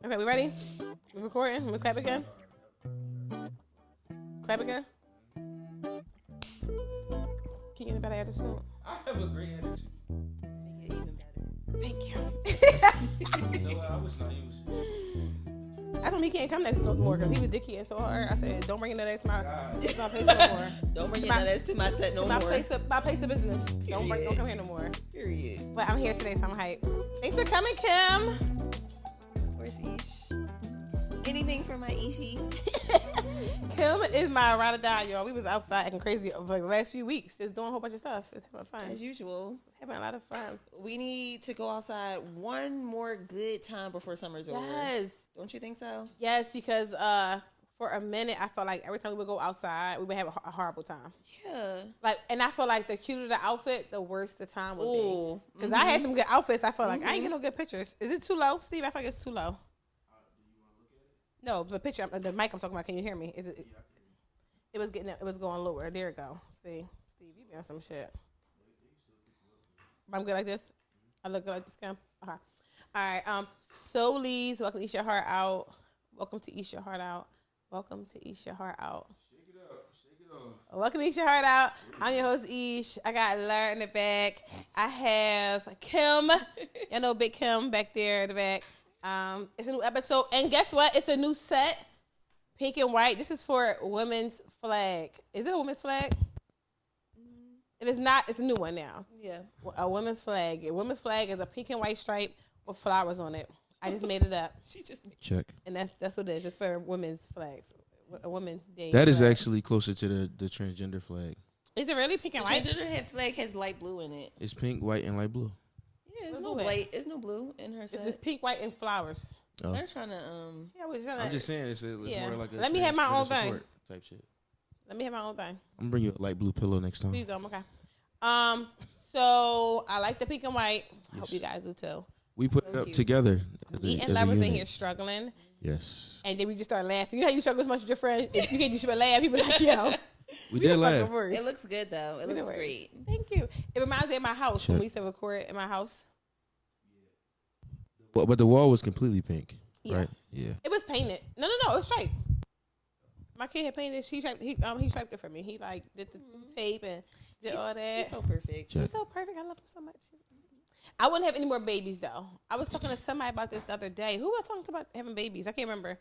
Okay, we ready? We recording? We clap again? Clap again? Can you get a better attitude? I have a great attitude. Make it even better. Thank you. You know what? I wish Naeem was here. I told him he can't come next no more because he was dicky and so hard. I said, don't bring that ass to my place no more. Don't bring that ass to my set no more. My place of business. Don't come here no more. Period. But I'm here today, so I'm hyped. Thanks for coming, Kim. Where's Ish? Anything for my Ishi? Kim is my ride or die, y'all. We was outside acting crazy for like the last few weeks, just doing a whole bunch of stuff. It's having fun. As usual. It's having a lot of fun. We need to go outside one more good time before summer's over. Yes. Don't you think so? Yes, because for a minute, I felt like every time we would go outside, we would have a horrible time. Yeah. Like, and I feel like the cuter the outfit, the worse the time would Ooh. be. Because I had some good outfits. I felt like I ain't get no good pictures. Is it too low, Steve? I feel like it's too low. No, the picture, the mic I'm talking about. Can you hear me? Is it? It was going lower. There it go. See, Steve, you be on some shit. I'm good like this. I look good like this, Kim. Okay. All right. Soulies, welcome to Eat Your Heart Out. Welcome to Eat Your Heart Out. Welcome to Eat Your Heart Out. Shake it up. Shake it off. Welcome to Eat Your Heart Out. I'm your host, Ish. I got Lara in the back. I have Kim. You know, Big Kim back there in the back. It's a new episode. And guess what? It's a new set. Pink and white. This is for Women's Flag. Is it a women's flag? If it's not, it's a new one now. Yeah. A women's flag. A women's flag is a pink and white stripe with flowers on it. I just made it up. She just Check. And that's what it is. It's for women's flags. A woman day. That is flag. actually closer to the transgender flag. Is it really pink and white? The transgender flag has light blue in it. It's pink, white, and light blue. Yeah, it's no white. It's no blue in her set. It's just pink, white, and flowers. Oh. They're trying to Yeah, I was trying to. I'm just saying it's more like a Let me have my own transgender thing. support type shit. Let me have my own thing. I'm gonna bring you a light blue pillow next time. Please, okay. So I like the pink and white. I hope you guys do too. We put it up together. Me and Love was in here struggling. Yes. And then we just started laughing. You know how you struggle as much with your friends? If you can't do shit but laugh, people like, yo. We did laugh. It looks good though. It looks great. Thank you. It reminds me of my house when we used to record in my house. But the wall was completely pink, right? Yeah. It was painted. No, it was straight. My kid had painted. He striped it for me. He like did the tape and did all that. He's so perfect. He's so perfect. I love him so much. I wouldn't have any more babies though. I was talking to somebody about this the other day. Who was talking about having babies? I can't remember.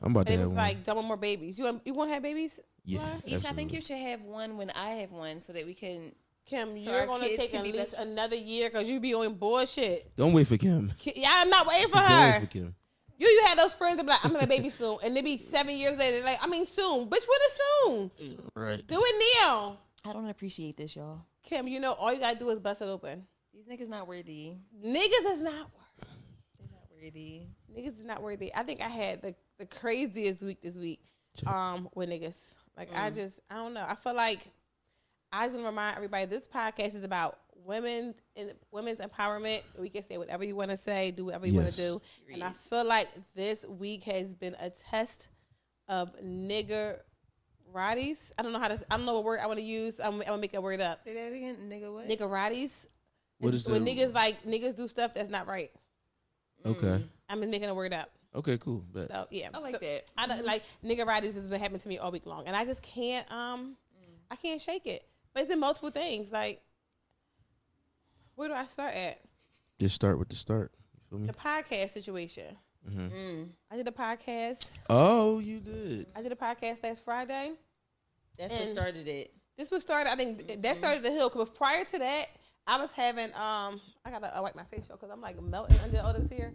I'm about to have one. It was one. like double more babies. You want to have babies? Yeah. Each, I think you should have one when I have one so that we can. Kim, So you're our going to kids take can at be least best- another year because you be on bullshit. Don't wait for Kim. Yeah, I'm not waiting for Don't her. wait for Kim. You had those friends that be like, I'm having a baby soon. And they be 7 years later, like, I mean, soon. Bitch, what is soon? Right. Do it now. I don't appreciate this, y'all. Kim, you know, all you got to do is bust it open. These niggas not worthy. Niggas is not worthy. They're not worthy. Niggas is not worthy. I think I had the craziest week this week with niggas. Like, I don't know. I feel like I just want to remind everybody this podcast is about women's empowerment. We can say whatever you want to say, do whatever you want to do. And I feel like this week has been a test of nigger roddies. I don't know what word I want to use. I'm gonna make a word up. Say that again, nigga. What? Nigger roddies. What is when niggas do stuff that's not right. Okay. I'm just making a word up. Okay, cool. Bet. So yeah, I like that. I don't, like nigger roddies has been happening to me all week long, and I just can't. I can't shake it. But it's in multiple things. Like, where do I start at? Just start with the start. You feel me? The podcast situation. I did a podcast. Oh, you did. I did a podcast last Friday. That's what started it. This was started. I think that started the hill. Because prior to that, I was having. I gotta wipe my face because I'm like melting under all this here.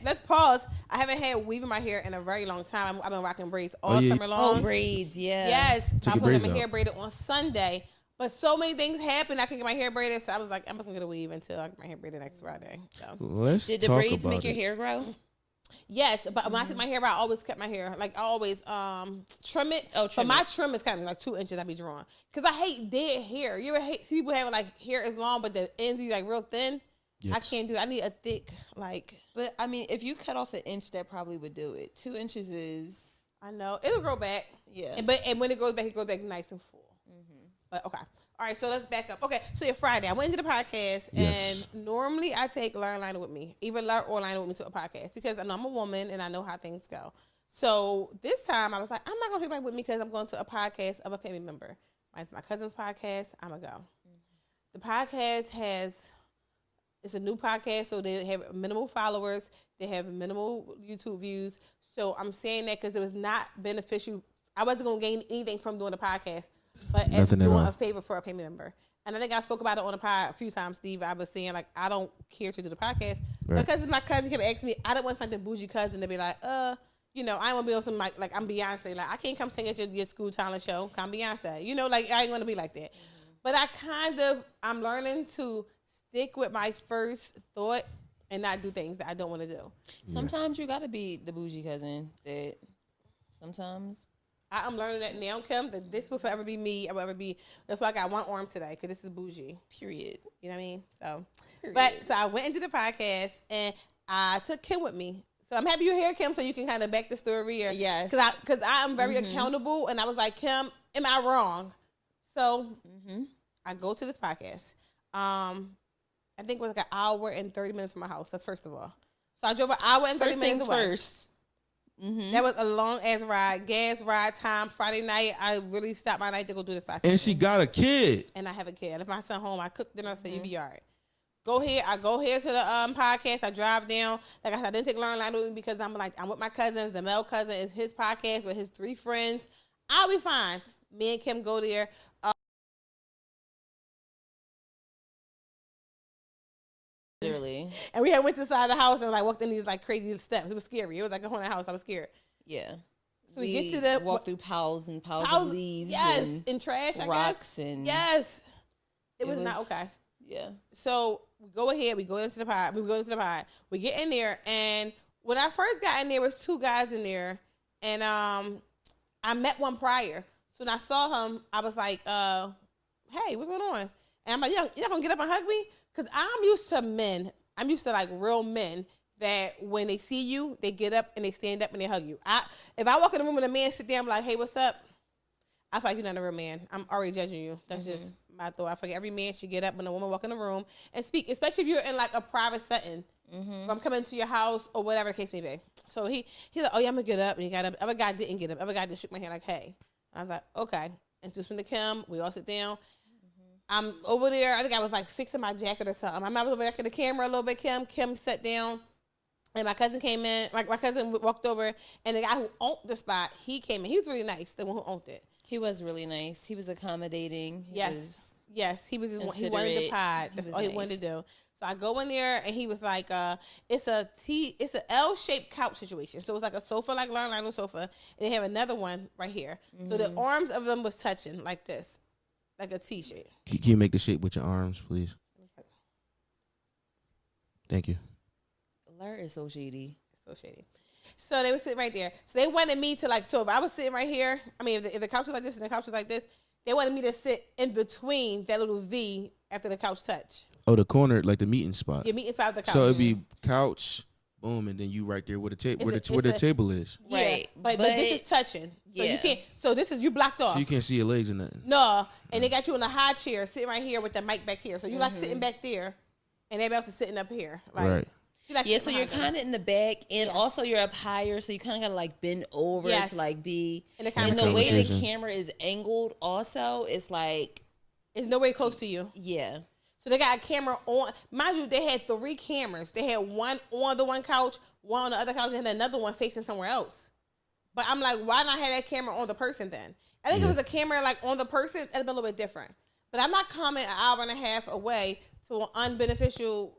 Let's pause. I haven't had weave in my hair in a very long time. I've been rocking braids all summer long. Oh, braids, yeah. Yes. Took I your braids put my hair out. braided on Sunday. But so many things happened. I couldn't get my hair braided. So I was like, I'm just going to get a weave until I get my hair braided next Friday. So. Let's Did the talk braids about make your it. hair grow? Yes. But when I took my hair out, I always kept my hair. Like, I always trim it. Oh, trim But my it. trim is kind of like 2 inches I be drawing. Because I hate dead hair. You ever hate people have like hair is long, but the ends be like real thin? Yes. I can't do it. I need a thick, like. But, I mean, if you cut off an inch, that probably would do it. 2 inches is... I know. It'll grow back. Yeah. And when it goes back nice and full. But okay. All right, so let's back up. Okay, so your Friday, I went into the podcast, Yes. and normally I take Laura and Lionel with me, either Laura or Lionel with me to a podcast because I know I'm a woman and I know how things go. So this time I was like, I'm not going to take anybody with me because I'm going to a podcast of a family member. My cousin's podcast, I'm going to go. The podcast it's a new podcast, so they have minimal followers. They have minimal YouTube views. So I'm saying that because it was not beneficial. I wasn't going to gain anything from doing the podcast, but as Nothing at doing all. a favor for a family member. And I think I spoke about it on the pod a few times, Steve. I was saying, like, I don't care to do the podcast. Right. Because my cousin kept asking me, I didn't want like the bougie cousin to be like, you know, I want to be on some, like I'm Beyonce. Like, I can't come sing at your school talent show. Come Beyonce. You know, like, I ain't going to be like that. But I'm learning to stick with my first thought and not do things that I don't want to do. Sometimes you gotta be the bougie cousin. That sometimes I'm learning that now, Kim, that this will forever be me. I will ever be. That's why I got one arm today, because this is bougie. period. You know what I mean? So, Period. so I went into the podcast and I took Kim with me. So I'm happy you're here, Kim, so you can kind of back the story. Yes. Because I am very accountable, and I was like, Kim, am I wrong? So I go to this podcast. I think it was like an hour and 30 minutes from my house. That's first of all. So I drove an hour and 30 First minutes things away. first. That was a long ass ride, gas ride time. Friday night, I really stopped my night to go do this podcast. And she got a kid. And I have a kid. If my son home, I cook dinner. I say, you be all right. I go here to the podcast. I drive down. Like I said, I didn't take Lauren Line with me because I'm with my cousins. The male cousin is his podcast with his 3 friends. I'll be fine. Me and Kim go there. Literally. And we had went to the side of the house and like walked in these like crazy steps. It was scary. It was like a haunted house. I was scared. Yeah. So we get to the walk through piles and piles of leaves. Yes, and and trash. I rocks guess. and yes. It was not okay. Yeah. So we go ahead. We go into the pod. We get in there, and when I first got in there, was 2 guys in there, and I met one prior. So when I saw him, I was like, "Hey, what's going on?" And I'm like, "Y'all gonna get up and hug me?" Because I'm used to men. I'm used to like real men that when they see you, they get up and they stand up and they hug you. If I walk in the room and a man sit down, I'm like, "Hey, what's up?" I feel like you're not a real man. I'm already judging you. That's just my thought. I feel like every man should get up when a woman walk in the room and speak, especially if you're in like a private setting. If I'm coming to your house or whatever the case may be. So he's like, "Oh yeah, I'm gonna get up." And he got up. Other guy didn't get up. Other guy just shook my hand like, "Hey." I was like, "Okay." Introduced me to Kim. We all sit down. I'm over there. I think I was like fixing my jacket or something. I was over there to the camera a little bit. Kim sat down. And my cousin came in. Like my cousin walked over, and the guy who owned the spot, he came in. He was really nice. The one who owned it. He was really nice. He was accommodating. Yes, he was. He wanted the considerate. pod. That's all he wanted to do. So I go in there, and he was like, "It's an L-shaped couch situation. So it's like a sofa, like Lionel sofa, and they have another one right here. So the arms of them was touching like this, like a T shape. Can you make the shape with your arms, please? Thank you. Larry is so shady. So shady. So they were sitting right there. So they wanted me to like. So if I was sitting right here, I mean, if the couch was like this and the couch was like this, they wanted me to sit in between that little V after the couch touch. Oh, the corner, like the meeting spot. Your meeting spot of the couch. So it'd be couch, boom, and then you right there where the table where the table is. Yeah, Right, but this is touching. So you can't. So this is you blocked off. So you can't see your legs or nothing. No, and they got you in a high chair, sitting right here with the mic back here. So you like sitting back there, and everybody else is sitting up here. Like, Right. Like Yeah, so you're kind of in the back, and Yes. also you're up higher, so you kind of gotta like bend over Yes. to like be. And the And the way the conversation. camera is angled, also, it's like, it's nowhere close to you. yeah, So they got a camera on. Mind you, they had 3 cameras. They had one on the one couch, one on the other couch, and another one facing somewhere else. But I'm like, why not have that camera on the person then? I think if it was a camera like on the person, it'd be a little bit different. But I'm not coming an hour and a half away to an unbeneficial.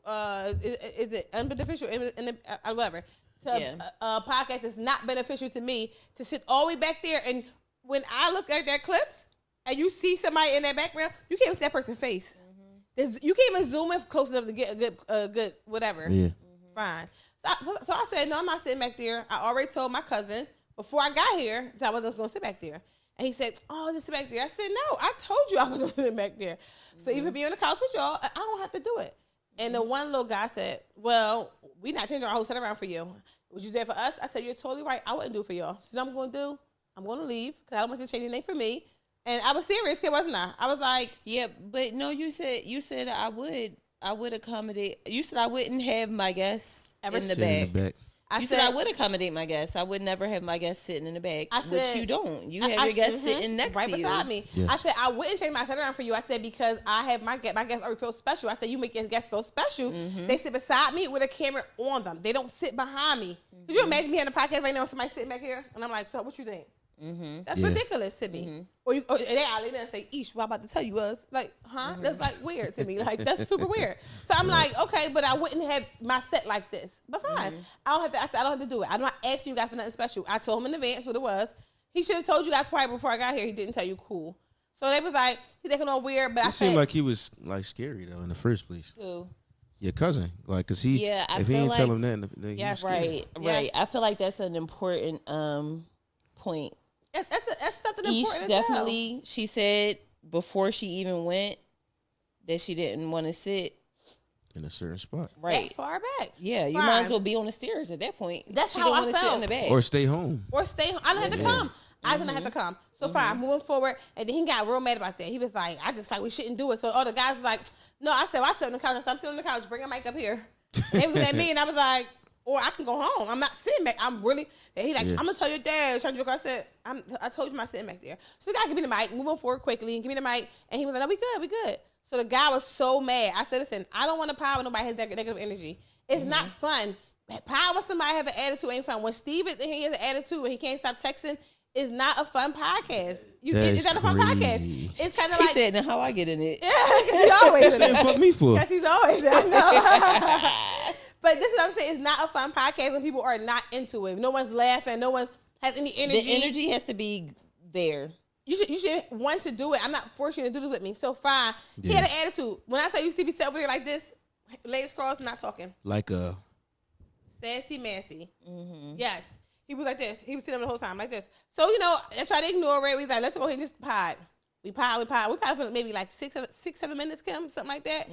Is it unbeneficial? Whatever. To a podcast that's not beneficial to me to sit all the way back there. And when I look at their clips and you see somebody in that background, you can't even see that person's face. You can't even zoom in close enough to get a good whatever. Yeah. Fine. So I said, no, I'm not sitting back there. I already told my cousin before I got here that I wasn't going to sit back there. And he said, oh, just sit back there. I said, no, I told you I wasn't sitting back there. So even being on the couch with y'all, I don't have to do it. And the one little guy said, well, we're not changing our whole set around for you. Would you do that for us? I said, you're totally right. I wouldn't do it for y'all. So what I'm going to do, I'm going to leave because I don't want you to change anything for me. And I was serious, kid, wasn't I? I was like, yeah, but no, you said I would accommodate. You said I wouldn't have my guests in the back. You said I would accommodate my guests. I would never have my guests sitting in the back, which you don't. You have your guests sitting next to you. Right beside me. Yes. I said, I wouldn't change my seat around for you. I said, because I have my guests already feel special. I said, you make your guests feel special. They sit beside me with a camera on them. They don't sit behind me. Could you imagine me having a podcast right now and somebody sitting back here? And I'm like, so what you think? That's ridiculous to me. Or they out there and say, "Ish, what I'm about to tell you was like, huh?" That's like weird to me. Like that's super weird. So I'm like, okay, but I wouldn't have my set like this. But fine, I don't have to. I said I don't have to do it. I'm not asking you guys for nothing special. I told him in advance what it was. He should have told you guys prior before I got here. He didn't tell you. Cool. So they was like, he's thinking all weird. But it seemed like he was like scary though in the first place. Who? Your cousin, like, cause he, if he ain't tell him that, then yes, right. I feel like that's an important point. That's something Ish important. Definitely, she said before she even went that she didn't want to sit in a certain spot, right, that far back. Yeah, you might as well be on the stairs at that point. That's she how don't I want to felt. sit in the back, or stay home. I didn't have to come. I didn't have to come. So fine, moving forward, and then he got real mad about that. He was like, "I just felt like we shouldn't do it." So all the guys was like, "No," I said, well, "I sit on the couch." I said, "I'm sitting on the couch. Bring a mic up here." And they was at me, and I was like, or I can go home. I'm not sitting back. I'm really. And he like, I'm gonna tell your dad. Trying to joke. I said, I told you I'm not sitting back there. So the guy give me the mic, moving forward quickly, and give me the mic. And he was like, "No, we good." So the guy was so mad. I said, "Listen, I don't want to power nobody has negative energy. It's not fun. Power with somebody have an attitude ain't fun. When Steve is in here, he has an attitude and he can't stop texting. It's not a fun podcast. It's not a fun podcast. It's kind of like he said, "Now how I get in it?" Yeah, because he always in it. Fuck me for? Because he's always in it. But this is what I'm saying. It's not a fun podcast when people are not into it. No one's laughing. No one has any energy. The energy has to be there. You should want to do it. I'm not forcing you to do this with me. So fine. Yeah. He had an attitude. When I tell you Stevie sat over there like this, legs crossed, not talking. Like a sassy Massey. Yes. He was like this. He was sitting there the whole time like this. So, I tried to ignore it. We was like, let's go ahead and just pod. We pod for maybe like 6-7 minutes, Kim, something like that.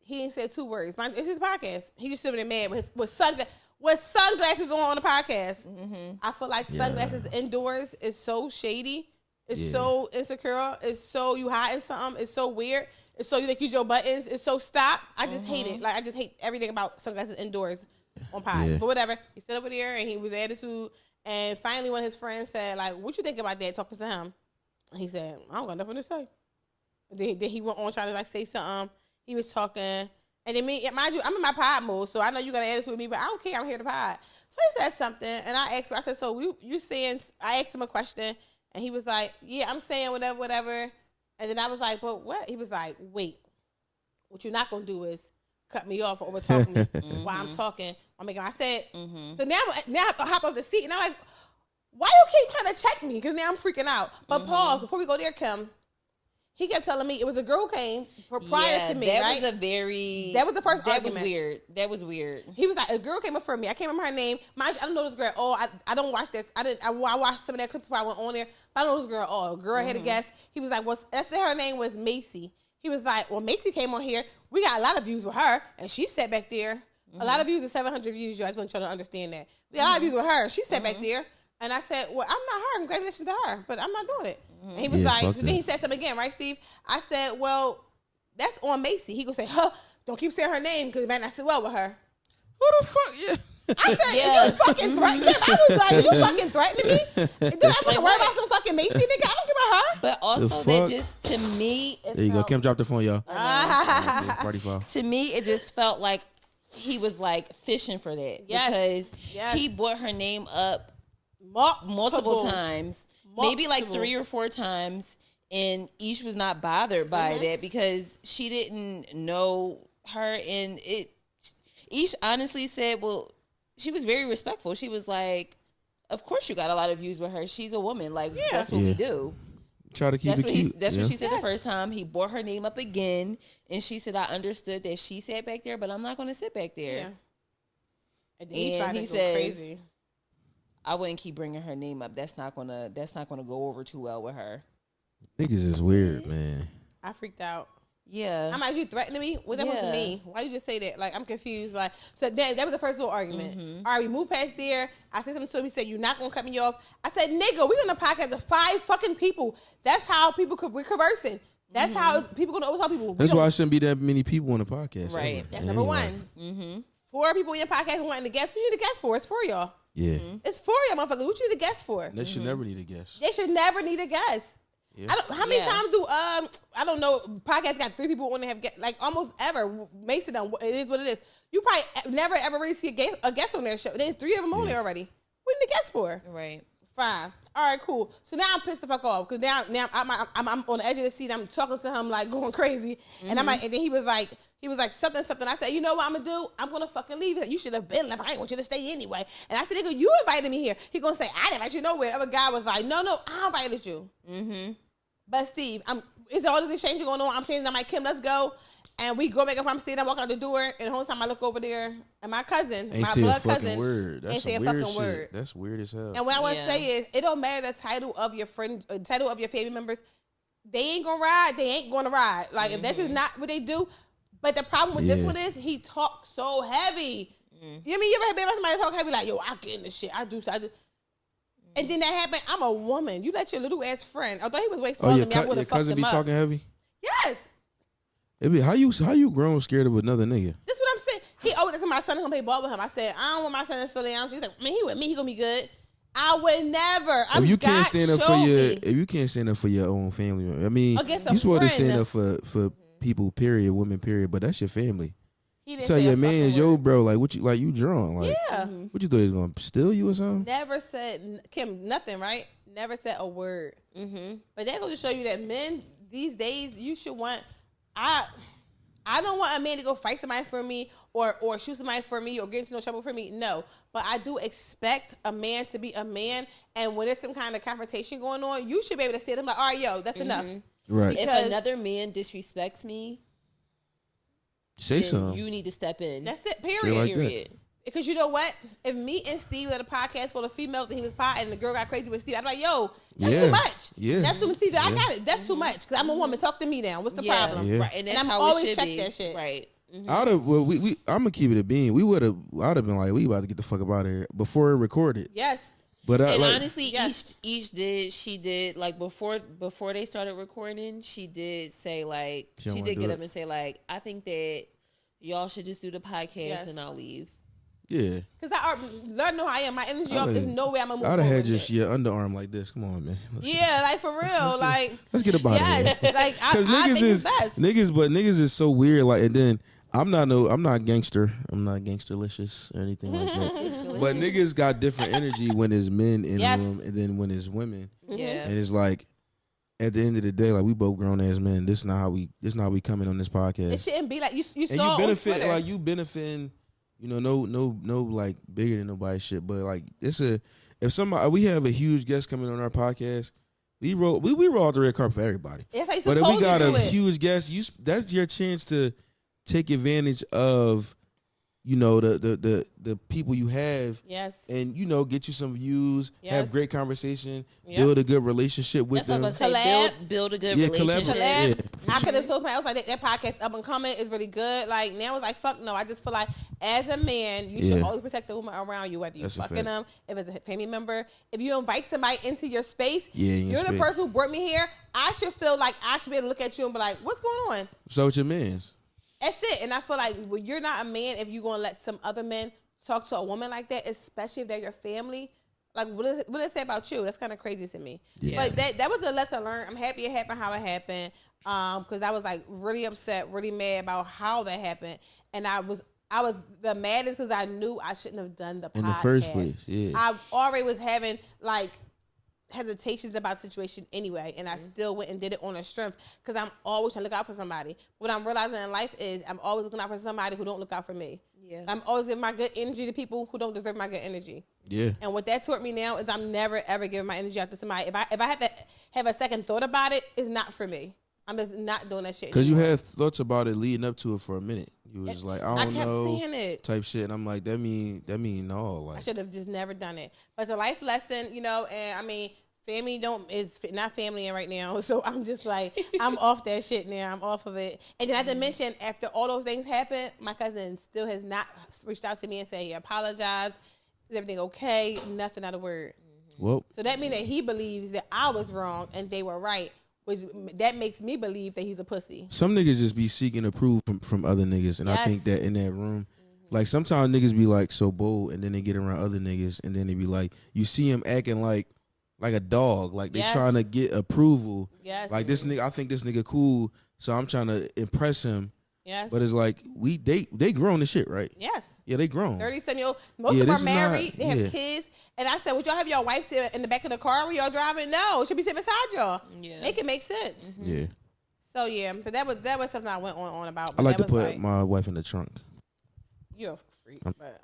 He didn't say 2 words. It's his podcast. He just sitting there mad with sunglasses on the podcast. I feel like sunglasses indoors is so shady. It's so insecure. It's so you hiding something. It's so weird. It's so you like use your buttons. It's so stop. I just hate it. Like I just hate everything about sunglasses indoors on pods. But whatever. He stood over there and he was attitude. And finally, one of his friends said, like, "What you think about that?" Talking to him. And he said, "I don't got nothing to say." Then he went on trying to like say something. He was talking. And then mind you, I'm in my pod mode, so I know you got an attitude with me, but I don't care. I'm here to pod. So he said something, and I asked him. I said, "So you saying?" I asked him a question, and he was like, "Yeah, I'm saying whatever." And then I was like, "But what?" He was like, "Wait, what you're not gonna do is cut me off or over talk me while I'm talking." I said, so now I hop off the seat, and I'm like, "Why you keep trying to check me?" Because now I'm freaking out. But pause before we go there, Kim. He kept telling me it was a girl who came prior to me, right? That was the first argument. That was weird. He was like, a girl came up for me. I can't remember her name. Mind you, I don't know this girl. I don't watch that. I watched some of that clips before I went on there. But I don't know this girl. A girl had a guest. He was like, let's say her name was Macy. He was like, well, Macy came on here. We got a lot of views with her. And she sat back there. A lot of views with 700 views. I just want you to understand that. We got a lot of views with her. She sat back there. And I said, well, I'm not her. Congratulations to her. But I'm not doing it. And he was like, then he said something again, right, Steve? I said, well, that's on Macy. He gonna say, don't keep saying her name because it might not sit well with her. Who the fuck? Yeah. I said, you fucking threatening him. I was like, you fucking threatening me? Dude, I'm gonna worry about some fucking Macy nigga. I don't care about her. But also, that just, to me, there you go. Kim, drop the phone, y'all. Party foul. To me, it just felt like he was like fishing for that. Yes. Because he brought her name up multiple times. Maybe like 3 or 4 times, and Ish was not bothered by that because she didn't know her. And Ish honestly said, well, she was very respectful. She was like, of course you got a lot of views with her. She's a woman. Like, that's what we do. Try to keep it cute. That's what she said the first time. He brought her name up again, and she said, I understood that she sat back there, but I'm not going to sit back there. Yeah. And he says, crazy. I wouldn't keep bringing her name up. That's not gonna go over too well with her. Niggas is weird, man. I freaked out. Yeah. I'm like, you threatening me? What that supposed to mean? Why you just say that? Like, I'm confused. Like, so that was the first little argument. All right, we moved past there. I said something to him. He said, you're not going to cut me off. I said, nigga, we on the podcast of 5 fucking people. That's how we're conversing. That's how people going to always tell people. That's why I shouldn't be that many people on the podcast. Right. Ever. That's number one. 4 people in your podcast wanting to guest. What you need to guest for? It's for y'all. Yeah. It's for y'all, motherfuckers. What you need to guest for? They should never need a guest. They should never need a guest. Yeah. How many times do I don't know, podcasts got 3 people want to have guests, like almost ever. Mason done, it is what it is. You probably never ever really see a guest on their show. There's 3 of them on there already. What did the guest for? Right. Fine. All right, cool. So now I'm pissed the fuck off because now I'm on the edge of the seat. I'm talking to him like going crazy, and I'm like, and then he was like something. I said, you know what I'm gonna do? I'm gonna fucking leave. He's like, you should have been left. I ain't want you to stay anyway. And I said, nigga, you invited me here. He gonna say I didn't invite you nowhere. The other guy was like, no, I invited you. But Steve, is all this exchange going on? I'm saying, I'm like, Kim, let's go. And we go back up. I'm staying. I walk out the door, and the whole time I look over there, and my cousin, Ain't my say blood a fucking cousin, word. That's ain't say a weird fucking shit. word. That's weird as hell. And what I want to say is, it don't matter the title of your friend, title of your family members. They ain't gonna ride. They ain't gonna ride. Like if that's just not what they do. But the problem with this one is he talks so heavy. You know what I mean? You ever heard somebody talk heavy like, yo, I get in this shit. I do. And then that happened. I'm a woman. You let your little ass friend. Although he was way smaller than me, I would have fucked cousin him be up. talking heavy? Yes. It be, how you grown scared of another nigga? That's what I'm saying. He always said my son gonna play ball with him. I said, I don't want my son to feel down. He's like, man, he with me, he gonna be good. I would never. If you can't stand up for your own family, I mean, you supposed to stand up for people, period, women, period. But that's your family. Tell your man, yo, bro, like what you drunk, like what you thought he was gonna steal you or something? Never said Kim nothing, right? Never said a word. But that goes to show you that men these days, you should want. I don't want a man to go fight somebody for me or shoot somebody for me or get into no trouble for me. No. But I do expect a man to be a man. And when there's some kind of confrontation going on, you should be able to stand up like, all right, yo, that's enough. Right. If another man disrespects me, say something. You need to step in. That's it, period. Like because you know what? If me and Steve had a podcast full of females and he was pot and the girl got crazy with Steve, I'd be like, yo, that's too much. Yeah. That's too much. Steve, I got it. That's too much. Because I'm a woman. Talk to me now. What's the problem? Yeah. Right. And that's I'm how always it should check be. that shit. Right. I'm gonna keep it a bean. I'd have been like, we about to get the fuck up out of here before it recorded. Yes. But honestly, each did like before they started recording, she did say like she did get up and say like, I think that y'all should just do the podcast and I'll leave. Yeah. Because I learn know how I am. My energy off. There's no way I'm gonna move I'd have had just shit. your underarm like this. Come on, man. Like for real. Let's get up out of here. Like because I think it's best. Niggas is so weird. Like, and then I'm not gangster. I'm not gangsterlicious or anything like that. But niggas got different energy when it's men in the room and then when it's women. Yeah. And it's like, at the end of the day, like we both grown ass men. This is not how we coming on this podcast. It shouldn't be like you and saw you benefit on Twitter. like you benefiting. You know, no, like bigger than nobody shit. But like, if we have a huge guest coming on our podcast, we roll out the red carpet for everybody. But if we got a huge guest, that's your chance to take advantage of, you know, the people you have. Yes. And, you know, get you some views, have great conversation, build a good relationship with them. That's what I'm saying. Build a good relationship. Yeah. I could have told somebody else like that podcast up and coming is really good. Like now it's like fuck no. I just feel like as a man, you should always protect the woman around you, whether you fucking them, if it's a family member. If you invite somebody into your space, you're the person who brought me here. I should feel like I should be able to look at you and be like, what's going on? So with your mans. That's it. And I feel like when you're not a man, if you're going to let some other men talk to a woman like that, especially if they're your family, like what does it say about you? That's kind of crazy to me. Yeah. But that was a lesson learned. I'm happy it happened how it happened because I was like really upset, really mad about how that happened. And I was the maddest because I knew I shouldn't have done the podcast. In the first place, yeah. I already was having like hesitations about the situation anyway, and I still went and did it on a strength because I'm always trying to look out for somebody. What I'm realizing in life is I'm always looking out for somebody who don't look out for me. Yeah, I'm always giving my good energy to people who don't deserve my good energy. Yeah, and what that taught me now is I'm never ever giving my energy out to somebody. If I have to have a second thought about it, it's not for me. I'm just not doing that shit. Because you had thoughts about it leading up to it for a minute. You was like, I kept know, saying it type shit, and I'm like, that mean no. Like I should have just never done it. But it's a life lesson, you know. And I mean, family is not family right now. So I'm just like, I'm off that shit now. I'm off of it. And then I didn't mention, after all those things happened, my cousin still has not reached out to me and said he apologized. Is everything okay? Nothing, not a word. Well, so that means that he believes that I was wrong and they were right. Which that makes me believe that he's a pussy. Some niggas just be seeking approval from other niggas, and I think that in that room, like sometimes niggas be like so bold, and then they get around other niggas, and then they be like, you see him acting like a dog, like they trying to get approval. Yes, like this nigga, I think this nigga cool, so I'm trying to impress him. Yes, but it's like they grown as shit, right? Yes, yeah, they grown. 37-year-old. Most of them are married. They have kids. And I said, would y'all have y'all wife sit in the back of the car when y'all driving? No, it should be sitting beside y'all. Yeah, make it make sense. Yeah. So yeah, but that was something I went on about. I like to put my wife in the trunk. You're a freak. But.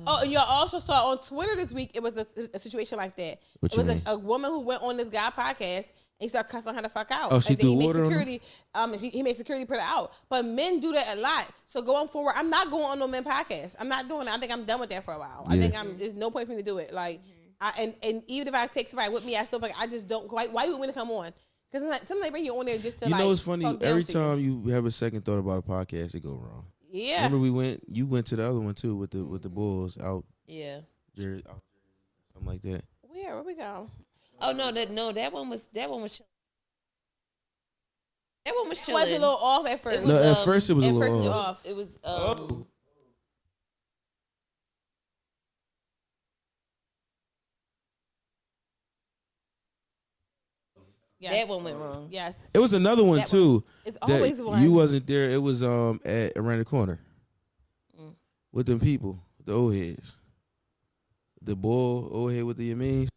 Oh, and y'all also saw on Twitter this week, it was a situation like that. It was a woman who went on this guy podcast and he started cussing her the fuck out. Oh, she threw water security, on him? He made security put her out. But men do that a lot. So going forward, I'm not going on no men podcast. I'm not doing it. I think I'm done with that for a while. Yeah. I think there's no point for me to do it. Like, and even if I take somebody with me, I still like I just don't. Why you want me to come on? Because sometimes they bring you on there just to know, it's funny. Every time you have a second thought about a podcast, it go wrong. Yeah. Remember you went to the other one too with the Bulls out. Yeah. Something like that. Where we go? Oh that one was chilling. That one was chilling. It was a little off at first. At first it was a little off. It was Yes. That one went wrong. Yes. It was another one too. It's always one. You wasn't there. It was at around the corner with them people, the old heads, the old head with the Yamins.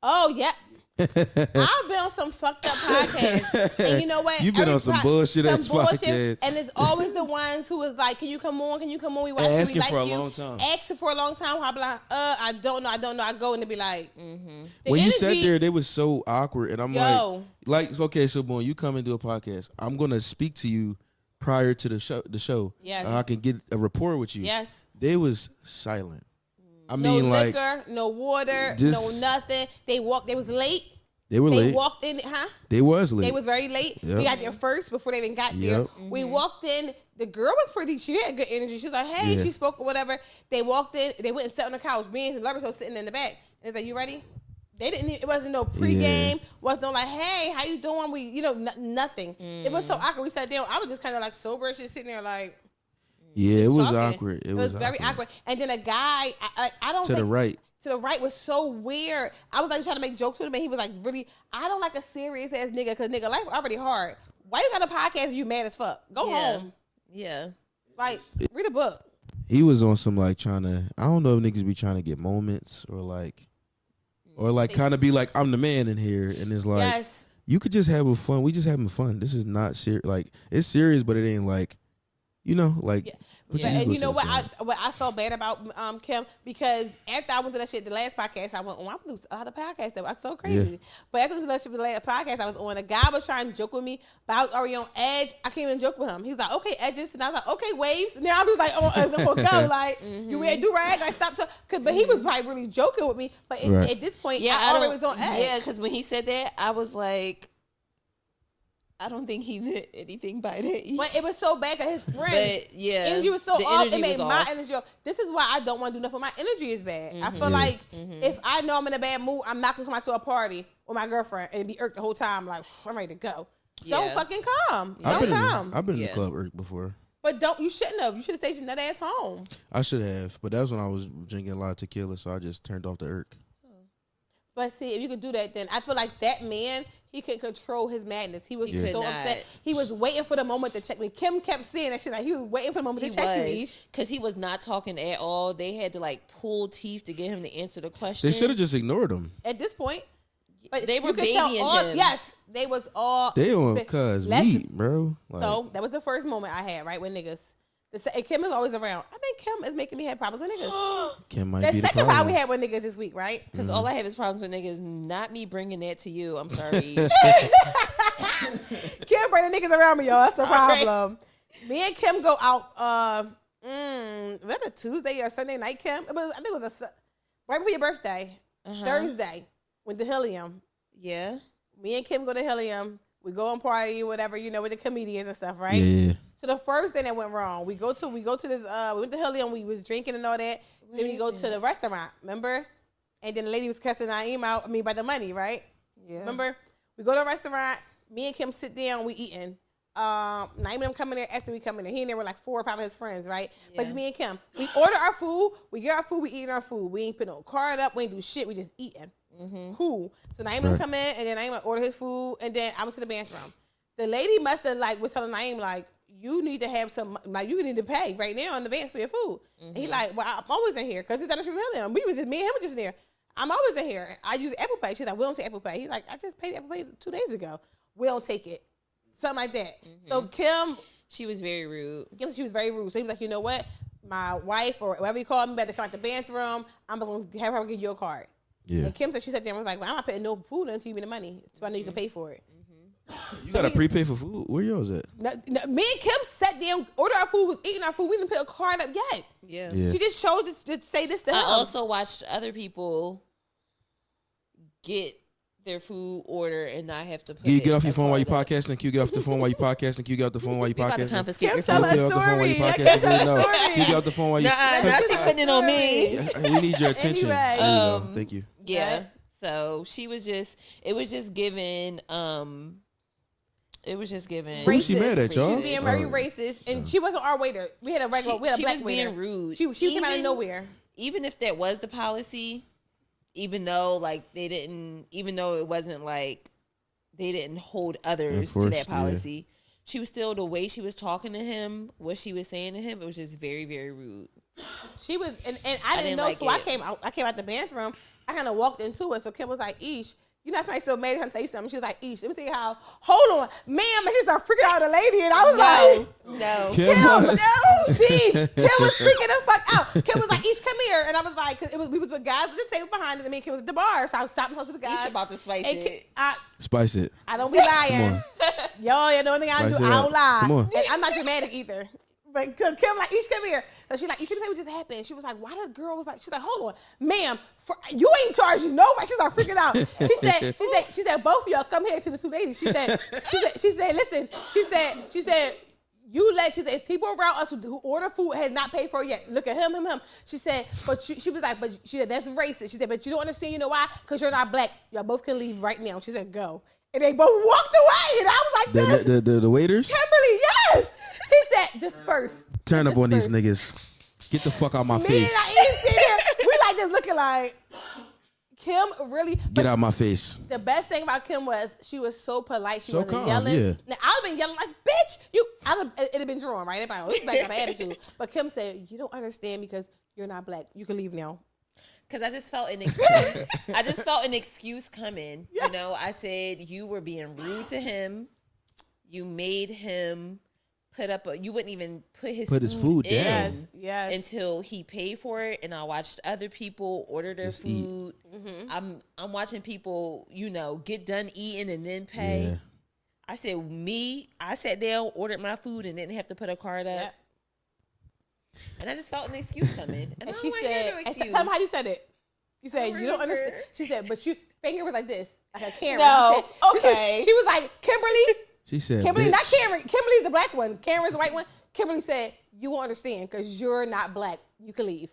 Oh yeah. I've been on some fucked up podcasts, and you know what? You've been on some bullshit podcasts, and it's always the ones who is like, "Can you come on? Can you come on? We watch asking we like for a you. long time, asking for a long time." I'll be like, I don't know." I go and they be like, when you sat there, they was so awkward, and I'm like, okay, so when you come and do a podcast, I'm gonna speak to you prior to the show. Yes, I can get a rapport with you. Yes, they was silent. I no mean, liquor, no water, no nothing. They was late. They were late. They walked in, huh? They was late. They was very late. Yep. We got there first before they even got there. We walked in. The girl was pretty. She had good energy. She was like, "Hey," she spoke or whatever. They walked in. They went and sat on the couch. Me and Lovers was sitting in the back. And it's like, "You ready?" They didn't. It wasn't no pregame. Was no like, "Hey, how you doing?" We, nothing. It was so awkward. We sat down. I was just kind of like sober, just sitting there like. Yeah, it was awkward. It was very awkward. And then a guy, I don't to the right. To the right was so weird. I was like trying to make jokes with him, and he was like, "Really, I don't like a serious ass nigga because nigga life already hard. Why you got a podcast if you mad as fuck? Go home. Yeah, like read a book." He was on some like trying to. I don't know if niggas be trying to get moments or kind of be like, I'm the man in here, and it's like you could just have fun. We just having fun. This is not serious. Like it's serious, but it ain't like. And you know what I felt bad about Kim, because after I went to that shit the last podcast I went on, I was a lot of podcasts that was so crazy. But after the last podcast I was on, a guy was trying to joke with me, but I was already on edge. I can't even joke with him. He's like, "Okay, edges," and I was like, "Okay, waves." Now I'm just like, "Oh, go like you wear do rag." I stopped but he was probably really joking with me. But at this point, I already was on edge. Yeah, because when he said that, I was like. I don't think he meant anything by that. But it was so bad because his friend, energy was so off. It made my energy off. This is why I don't want to do nothing. My energy is bad. I feel like if I know I'm in a bad mood, I'm not gonna come out to a party with my girlfriend and be irked the whole time. Like I'm ready to go. Yeah. Don't fucking come. Don't come. I've been in the club irked before. But you shouldn't have. You should have stayed your nut ass home. I should have, but that was when I was drinking a lot of tequila, so I just turned off the irk. But see, if you could do that, then I feel like that man, he could control his madness. He was so upset. He was waiting for the moment to check me. Kim kept saying that shit. Like he was waiting for the moment to check me. Because he was not talking at all. They had to like pull teeth to get him to answer the question. They should have just ignored him. At this point. But they were babying him. Yes, they was all. They on cuz meat, bro. Like, so that was the first moment I had, right, with niggas. And Kim is always around. I think Kim is making me have problems with niggas. Kim might be the second problem we had with niggas this week, right? Because all I have is problems with niggas, not me bringing that to you. I'm sorry. Kim bring the niggas around me, y'all. That's the problem. Me and Kim go out Was that a Tuesday or Sunday night, Kim? I think it was right before your birthday. Thursday. Went to Helium. Yeah. Me and Kim go to Helium. We go and party, whatever, with the comedians and stuff, right? Yeah. So the first thing that went wrong, we go to this, we went to Helium, we was drinking and all that. Then we go to the restaurant, remember? And then the lady was cussing Naeem out, by the money, right? Yeah. Remember? We go to the restaurant, me and Kim sit down, we eating. Naeem and them coming there after we come in there. He and there were like 4 or 5 of his friends, right? Yeah. But it's me and Kim. We order our food, we get our food, we eating our food. We ain't put no card up, we ain't do shit, we just eating. Cool. So Naeem would come in, and then Naeem would order his food, and then I went to the bathroom. The lady must have was telling Naeem you need to have some, you need to pay right now in advance for your food. And he well, I'm always in here because it's not a Helium. Me and him were just in there. I'm always in here. I use Apple Pay. She's like, we don't take Apple Pay. He's like, I just paid Apple Pay 2 days ago. We don't take it. Something like that. So Kim, she was very rude. She was very rude. So he was like, you know what? My wife or whatever he called me better come out the bathroom. I'm just going to have her give you a card. Yeah. And Kim said, she sat there and was like, well, I'm not putting no food until you give me the money. So I know you can pay for it. You got to prepay for food? Where yours at? Me and Kim sat down, ordered our food, was eating our food. We didn't put a card up yet. Yeah. She just chose to say this to him. I also watched other people get their food order and not have to put Can you get off your phone while you podcasting? Can you get off the phone while you podcasting? Can you get off the phone while you podcasting? About to confiscate your phone. Can you get off the phone while you podcasting? No. Can you get off the phone while you... Now she putting it on me. We need your attention. Anyway. There you go. Thank you. Yeah. So she was just... It was just giving... It was just giving. Who was she mad at, y'all? She was being very racist, and she wasn't our waiter. We had a regular. We had a black waiter. She was being rude. She came out of nowhere. Even if that was the policy, even though it wasn't like they didn't hold others to that policy, she was still, the way she was talking to him, what she was saying to him, it was just very, very rude. She was, and I didn't know, so I came out the bathroom. I kind of walked into it, so Kim was like, "Eesh." You know, somebody so mad, trying to tell you something. She was like, "Eesh, let me see how." Hold on, ma'am. And she started freaking out the lady, and I was like, Kim was freaking the fuck out. Kim was like, "Eesh, come here," and I was like, because we was with guys at the table behind us, and me and Kim was at the bar, so I was stopping close to the guys. Eesh about to spice it. Spice it. I don't be lying. Y'all, you know anything I do? I don't lie. Come on. And I'm not dramatic either. But Kim like, "Eesh, come here." So she like, "Eesh, let me tell you what just happened." She was like, "Why the girl was like?" She's like, "Hold on, ma'am, you ain't charging nobody." She started freaking out. She said, "Both of y'all come here to the 2 ladies." She said, "Listen." She said, "It's people around us who order food has not paid for it yet. Look at him. She said, but she was like, but she said, that's racist. She said, but you don't understand, you know why? Because you're not black. Y'all both can leave right now." She said, "Go." And they both walked away. And I was like, the waiters? Kimberly, yes. She said, "Disperse." Turn up on these niggas. Get the fuck out my face. Me and I we like this looking like Kim really. Get out my face. The best thing about Kim was she was so polite. She wasn't calm, yelling. Yeah. Now I'd have been yelling like, "Bitch, it'd have been drawn, right?" Everybody, this black got an attitude. But Kim said, "You don't understand because you're not black. You can leave now." Because I just felt an excuse. I just felt an excuse coming. Yeah. You know, I said you were being rude to him. You made him you wouldn't even put his food down. Yes. Until he paid for it. And I watched other people order their food. Mm-hmm. I'm watching people, get done eating and then pay. Yeah. I sat down, ordered my food, and didn't have to put a card up. Yep. And I just felt an excuse coming. And she said, tell me how you said it. You said, "You don't understand." She said, but your finger was like this, like a camera. No, okay. She was like, "Kimberly." She said, "Kimberly, bitch." Not Cameron. Kimberly's the black one. Cameron's the white one. Kimberly said, "You won't understand because you're not black. You can leave."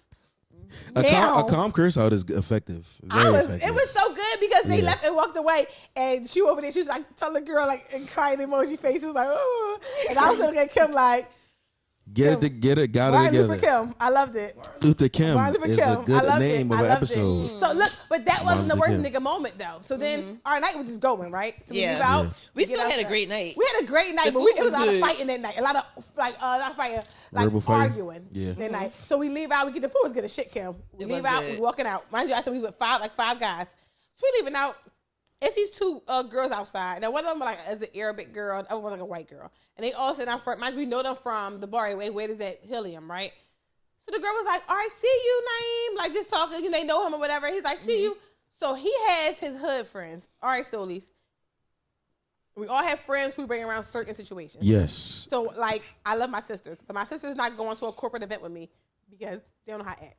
A calm curse out is effective. Very effective. It was so good because they left and walked away, and she over there, she's like telling the girl like and crying emoji faces like, "Oh," and I was looking at Kim like, Get it, got it together. Luther Kim. I loved it. Luther Kim is a good name of an episode. So look, but that wasn't the worst nigga moment though. So then our night was just going, right? So we leave out. We still had a great night. We had a great night, but it was a lot of fighting that night. A lot of not fighting, like arguing that night. So we leave out, we get the food, was good as shit, Kim. We leave out, we walking out. Mind you, I said we with five guys. So we leaving out. It's these 2 girls outside. Now, one of them is an Arabic girl, the other one's like a white girl. And they all sit down front. Mind you, we know them from the bar. Where is that Helium, right? So the girl was like, "All right, see you, Naeem." Like, just talking. They know him or whatever. He's like, "See you." So he has his hood friends. All right, Solis. We all have friends who bring around certain situations. Yes. So, like, I love my sisters, but my sister's not going to a corporate event with me because they don't know how to act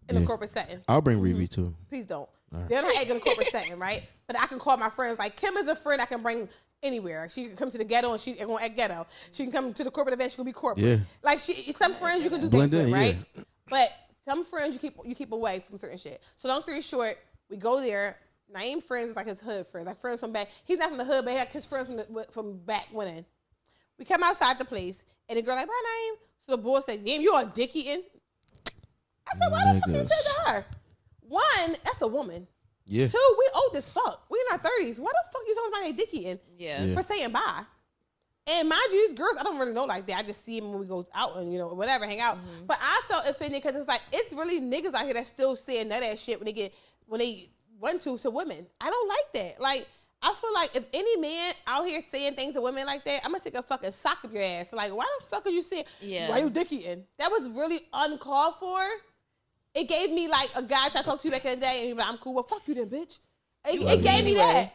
in a corporate setting. I'll bring Riri too. Please don't. Right. They don't know how to act in a corporate setting, right? But I can call my friends. Like, Kim is a friend I can bring anywhere. She can come to the ghetto and she's going to act ghetto. She can come to the corporate event. She can be corporate. Yeah. Like, some friends you can do things with, right? Yeah. But some friends you keep away from certain shit. So long story short, we go there. Naeem friends is like his hood friends, like friends from back. He's not from the hood, but he had his friends from back when. We come outside the place, and the girl like, bye, Naeem. So the boy says, damn, you all dick eating? I said, why the fuck you said to her? One, that's a woman. Yeah. Two, we old as fuck. We in our 30s. Why the fuck you talking about they dick eating? Yeah. For saying bye. And mind you, these girls, I don't really know like that. I just see them when we go out and, whatever, hang out. Mm-hmm. But I felt offended because it's like, it's really niggas out here that still saying none of that shit when they want to women. I don't like that. Like, I feel like if any man out here saying things to women like that, I'm gonna take a fucking sock up your ass. Like, why the fuck are you saying? Yeah. Why you dick eating? That was really uncalled for. It gave me like a guy try to talk to you back in the day, and you're like, I'm cool. Well, fuck you then, bitch. It gave me that.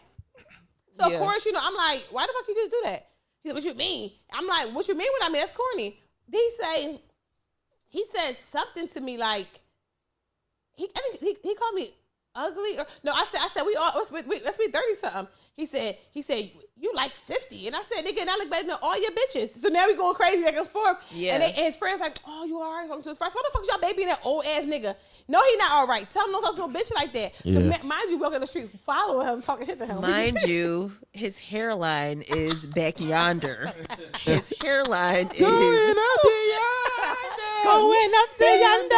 So of course, I'm like, why the fuck you just do that? He said, what you mean? I'm like, what you mean what I mean? That's corny. He said something to me like, I think he called me ugly. No, I said we all let's be 30 something. He said you like 50, and I said nigga, and I look better than all your bitches. So now we going crazy back and forth. Yeah. And his friends like, oh, you all right? Talking to his friends. What the fuck is y'all baby that old ass nigga? No, he not all right. Tell him don't talk to no bitch like that. Yeah. So mind you, walking the street, follow him, talking shit to him. Mind you, his hairline is back yonder. His hairline is going up there yonder.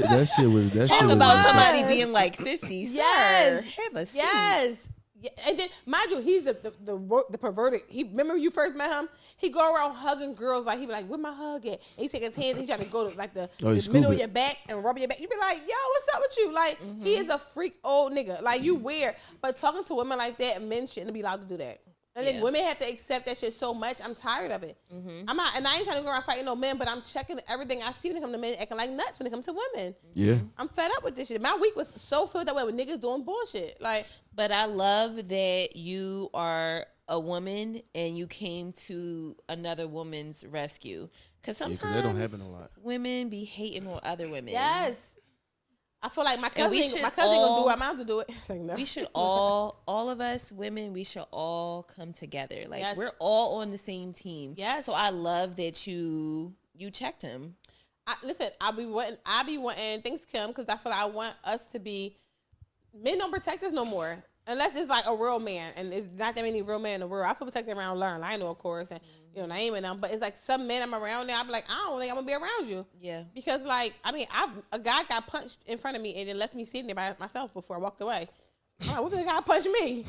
That shit was. Talk about somebody being like 50. Yes. Sir, have a seat. Yes. Yeah. And then, mind you, he's the perverted. Remember you first met him? He go around hugging girls like he be like, "Where my hug at?" And he take his hands. He try to go to like the middle of your back and rub your back. You be like, "Yo, what's up with you?" Like he is a freak old nigga. Like you weird. But talking to women like that, men shouldn't be allowed to do that. I think women have to accept that shit so much. I'm tired of it. Mm-hmm. I'm not, and I ain't trying to go around fighting no men, but I'm checking everything I see when it comes to men acting like nuts when it comes to women. Yeah, I'm fed up with this shit. My week was so filled up with niggas doing bullshit. Like, but I love that you are a woman and you came to another woman's rescue. Because sometimes that don't happen a lot. Women be hating on other women. Yes. I feel like my cousin gonna do what I'm out to do it. Like, no. We should all of us women, we should all come together. Like we're all on the same team. Yes. So I love that you checked him. Listen, I be wanting things come because I feel like I want us to be. Men don't protect us no more unless it's like a real man, and it's not that many real men in the world. I feel protected around Lauren. I know, of course, and Naeem and them, but it's like some men I'm around now. I'm like, I don't think I'm gonna be around you. Yeah. Because like, I mean, a guy got punched in front of me and then left me sitting there by myself before I walked away. I'm like, what if the guy punched me?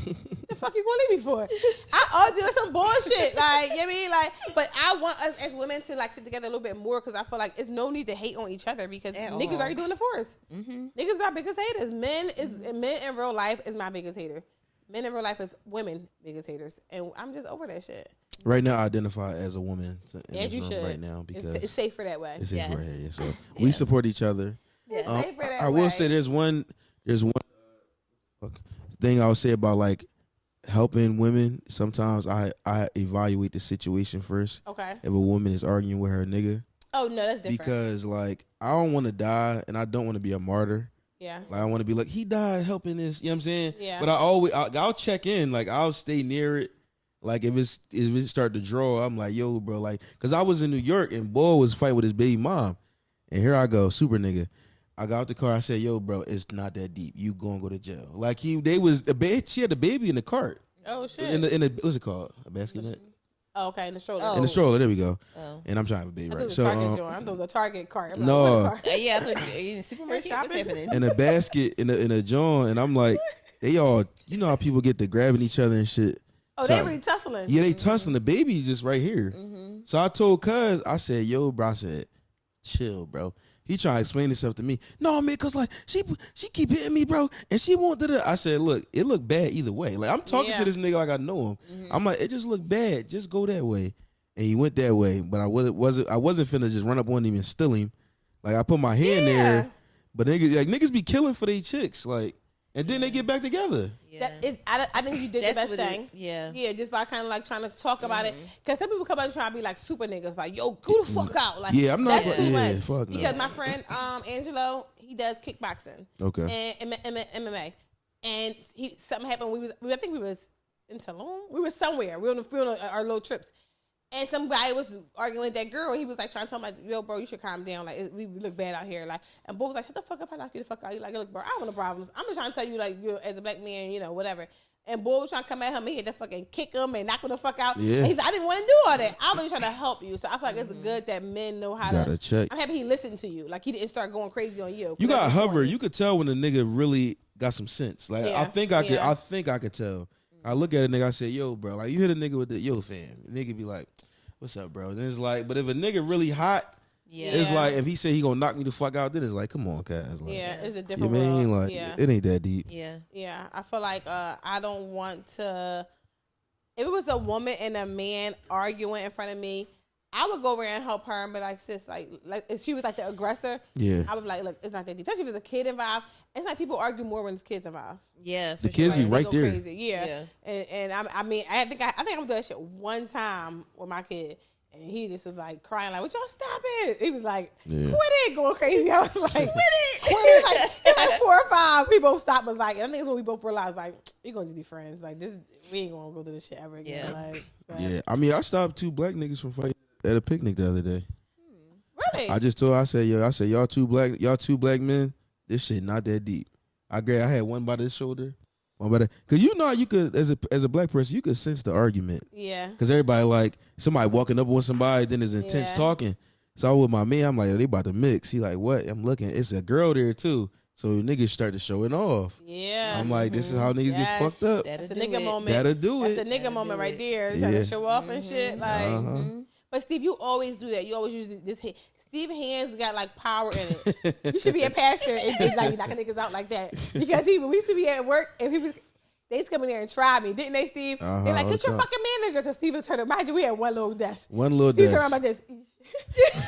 The fuck you gonna leave me for? I doing some bullshit. Like, you know what I mean? Like, but I want us as women to like sit together a little bit more because I feel like it's no need to hate on each other because niggas already doing it for us. Mm-hmm. Niggas are our biggest haters. Men in real life is my biggest hater. Men in real life is women biggest haters, and I'm just over that shit. Right now, I identify as a woman in this room right now because it's safer that way. It's safer right here. So we support each other. It's safer that I will say there's one thing I would say about like helping women. Sometimes I evaluate the situation first. Okay. If a woman is arguing with her nigga. Oh no, that's different. Because like I don't want to die and I don't want to be a martyr. Yeah. Like I want to be like, he died helping this, you know what I'm saying? Yeah. But I'll check in, like I'll stay near it. Like if it start to draw, I'm like, yo, bro, like, cause I was in New York and boy was fighting with his baby mom. And here I go, super nigga. I got out the car, I said, yo, bro, it's not that deep. You gonna go to jail. Like she had the baby in the cart. Oh shit. In the what's it called? A basket net? Oh, okay, in the stroller. In the stroller, there we go. Oh. And I'm trying to have a baby, right? So it was a Target cart. I'm no. Like, yeah, so in the supermarket, what's happening? In a basket, in a joint, and I'm like, they all, you know how people get to grabbing each other and shit. Oh, they really tussling. Yeah, they tussling. The baby just right here. Mm-hmm. So I told Cuz, I said, yo, bro, I said, chill, bro. He trying to explain himself to me. No, man, cause like she keep hitting me, bro, and she won't do that. I said, look, it looked bad either way. Like I'm talking to this nigga like I know him. Mm-hmm. I'm like, it just looked bad. Just go that way, and he went that way. But I wasn't finna just run up on him and steal him. Like I put my hand there, but niggas be killing for their chicks. Like, And then they get back together. Yeah. I think you did the best thing. Yeah, just by kind of like trying to talk about it, because some people come out and try to be like super niggas, like yo, go the fuck out. Like I'm not. That's too much. Fuck because my friend Angelo, he does kickboxing. Okay. And MMA, and something happened. I think we was in Tulum. We were somewhere. We were on our little trips. And some guy was arguing with that girl. He was like trying to tell me, like, yo, bro, you should calm down. Like, we look bad out here. Like, and Bo was like, shut the fuck up. I knock you the fuck out. You like, look, bro, I don't want no problems. I'm just trying to tell you, like, you as a black man, whatever. And Bo was trying to come at him. He had to fucking kick him and knock him the fuck out. Yeah. And he's like, I didn't want to do all that. I was just trying to help you. So I feel like it's good that men know how to check. I'm happy he listened to you. Like, he didn't start going crazy on you. You got hover. You could tell when the nigga really got some sense. Like, I think I could tell. I look at a nigga, I say, yo, bro, like, you hit a nigga with the yo fam. The nigga be like, what's up, bro? And it's like, but if a nigga really hot, it's like, if he say he gonna knock me the fuck out, then it's like, come on, cuz. Like, it's a different world. Like, it ain't that deep. Yeah. I feel like I don't want to. If it was a woman and a man arguing in front of me, I would go over and help her and be like, sis, like if she was like the aggressor, I would be like, look, it's not that deep. Especially if there's a kid involved. It's like people argue more when there's kids involved. Yeah, the kids be right there. Crazy. Yeah. And I mean, I think I'm gonna do that shit one time with my kid, and he just was like crying, like, "Would y'all stop it?" He was like, "Quit it," going crazy. I was like, "Quit it!" He was like 4 or 5. We both stopped. Was like, I think it's when we both realized, like, we gonna just be friends. Like, this, we ain't gonna go through this shit ever again. Like, I mean, I stopped 2 black niggas from fighting at a picnic the other day. Really? I just told her, I said, y'all two black men, this shit not that deep. I had one by this shoulder, one by that, cause you could as a black person you could sense the argument. Yeah. Cause everybody like somebody walking up on somebody, then there's intense talking. So I was with my man, I'm like, they about to mix. He like, what? I'm looking, it's a girl there too. So niggas start to showing off. Yeah. I'm like, this is how niggas get fucked up. That's a nigga moment. That'll do it. That's a nigga moment right there. Trying to show off and shit. Like, but Steve, you always do that. You always use this. Steve hands got like power in it. You should be a pastor and like knocking niggas out like that. Because we used to be at work and they used to come in there and try me, didn't they, Steve? They're like, get your fucking manager. So Steve would turn around. Imagine we had one little desk. Steve turned around like this.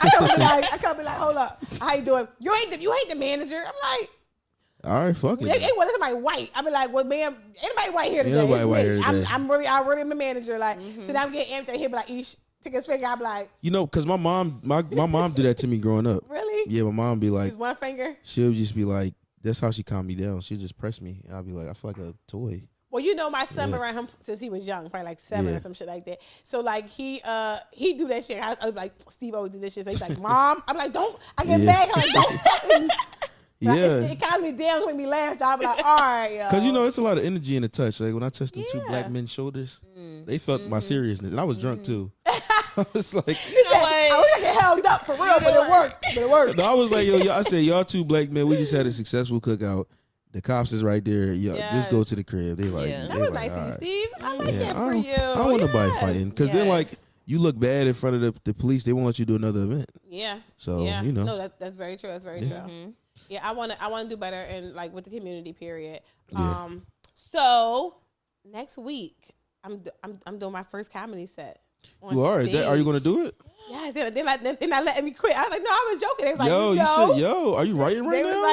I come be like, hold up. How you doing? You ain't the manager. I'm like, all right, fuck it. They wanted somebody white. I be like, well, ma'am, anybody white here today? Anybody white here today? I really am a manager. Like, so now I'm getting amped here, be like, Ish, take his finger. I'm like, cause my mom did that to me growing up. Really? Yeah, my mom be like, just one finger. She'll just be like, that's how she calmed me down. She'll just press me, and I'll be like, I feel like a toy. Well, my son been around him since he was young, probably like 7 or some shit like that. So like he do that shit. I was like, Steve always do this shit. So he's like, Mom, I'm like, don't. I get mad. I'm like, don't fucking. It calms me down when me laugh. I'm like, all right, yo. Because it's a lot of energy in the touch. Like when I touched them 2 black men's shoulders, they felt my seriousness, and I was drunk too. I was like, I was like held up for real, but it worked. No, I was like, I said, y'all 2 black men, we just had a successful cookout. The cops is right there. Just go to the crib. They like, that was nice of you, Steve. I like that for you. I don't want nobody fighting, because then like you look bad in front of the police. They won't let you do another event. Yeah. So no, that's very true. That's very true. Yeah, I want to do better in like with the community period. So next week I'm doing my first comedy set. You are? Are you gonna do it? Yes. They're not letting me quit. I was like, no, I was joking. They was like, you said, are you writing right now? They was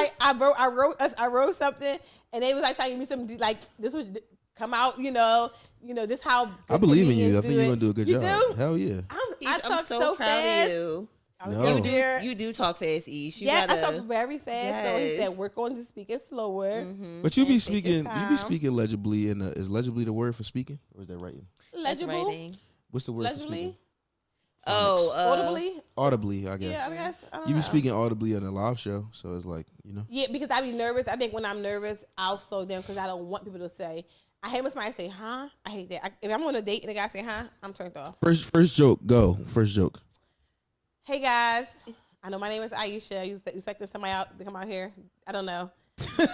like, I wrote something, and they was like trying to give me some like this was come out. This how I believe in you. I think you're gonna do a good job. Do? Hell yeah. I talk so proud fast. of you. No. You do talk fast, Ish. I talk very fast. So he said we're going to speak it slower. But you be speaking legibly. Is legibly the word for speaking, or is that writing? Legible. What's the word for speaking? Audibly, I guess. Yeah, I guess. You be speaking audibly on a live show, so it's like, Yeah, because I be nervous. I think when I'm nervous, I'll slow down because I don't want people to say. I hate when somebody say, huh? I hate that. If I'm on a date and a guy say, huh? I'm turned off. First joke, go. First joke. Hey, guys. I know my name is Aisha. You expecting somebody out to come out here? I don't know. All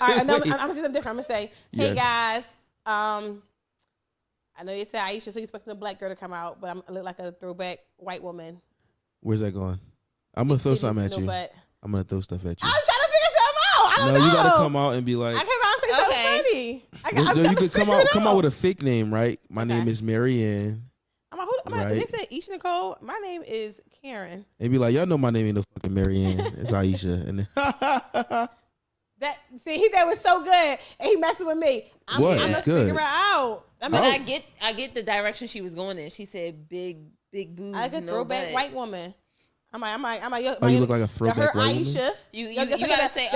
right, I'm going to say something different. I'm going to say, hey, guys. I know you said Aisha, so you expecting a black girl to come out, but I look like a throwback white woman. Where's that going? I'm going to throw something at you. I'm going to throw stuff at you. I'm trying to figure something out. I don't know. You got to come out and be like. I come out and say something funny. You could come out with a fake name, right? My name is Marianne. They said Isha Nicole. My name is Karen. And be like, y'all know my name ain't no fucking Marianne. It's Aisha. And then That was so good, and he messing with me. I'm gonna figure it out. I get the direction she was going in. She said big boobs. I like a throwback white woman. I'm like, you look like a throwback white woman. Aisha. You gotta say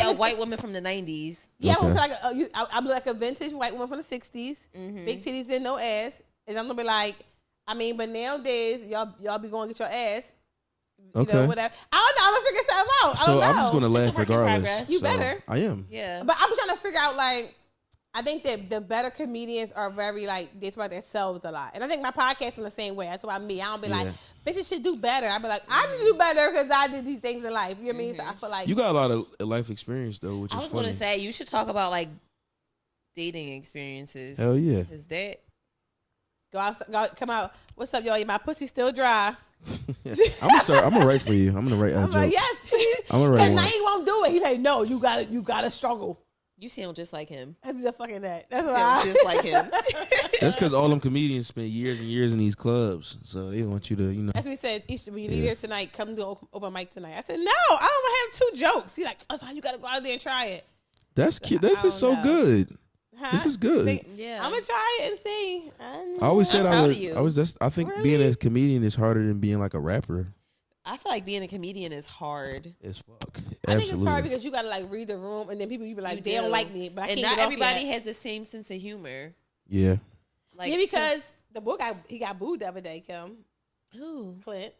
a white woman from the 90s. Yeah, okay. I look like a vintage white woman from the 60s. Mm-hmm. Big titties and no ass, and I'm gonna be like, but nowadays y'all be going to get your ass. You know, whatever. I don't know. I'm gonna figure something out. So I'm just gonna laugh regardless. You better. I am. Yeah. But I'm trying to figure out I think that the better comedians are very they talk about themselves a lot, and I think my podcast is the same way. That's why me. I don't be like, bitches should do better. I be like, I need to do better because I did these things in life. You know what I mean? So I feel like you got a lot of life experience though, which is funny. I was gonna say you should talk about dating experiences. Hell yeah. Is that come out? What's up, y'all? My pussy still dry. I'm gonna write for you. I'm gonna write. I'm like, yes, please. I'm gonna write. And he won't do it. He like, no, you gotta struggle. You sound just like him. That's just fucking that. That's just like him. That's because all them comedians spend years and years in these clubs, so they want you to, As we said, when you leave here tonight, come do open mic tonight. I said, no, I don't have 2 jokes. He's like, oh, you gotta go out there and try it. That's cute. That's just so good. Huh? This is good. I'm gonna try it and see. I always said I would. I think being a comedian is harder than being like a rapper. I feel like being a comedian is hard. It's fuck. Absolutely. I think it's hard because you gotta read the room, and then people you be like, they don't like me, but I can't. And not everybody has the same sense of humor. Yeah. Because the boy he got booed the other day, Kim. Who? Clint.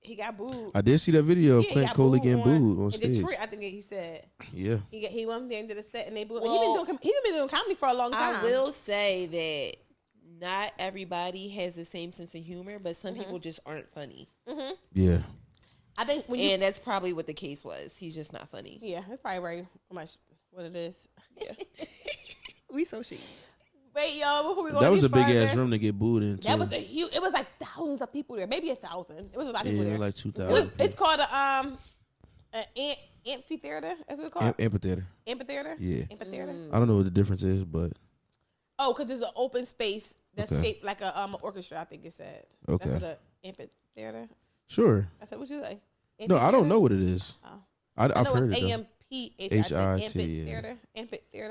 He got booed. I did see that video of Clint Coley getting booed on stage. Detroit, I think he said. Yeah. He went there and did a set, and they booed. Well, he's been doing comedy for a long time. I will say that not everybody has the same sense of humor, but some people just aren't funny. Mm-hmm. Yeah. I think and that's probably what the case was. He's just not funny. Yeah, that's probably very much what it is. Yeah. We so cheap. Wait, y'all, before we go that was a big ass room to get booed into. That was a huge. It was like thousands of people there, maybe 1,000. It was a lot of people there. Like 2,000. It's called an amphitheater. That's what it's called. Amphitheater. Amphitheater. Yeah. Amphitheater. I don't know what the difference is, but because there's an open space that's shaped like a orchestra. I think it said. Okay. That's what an amphitheater. Sure. I said, what you say? No, I don't know what it is. Oh. I've heard it. Amphitheater,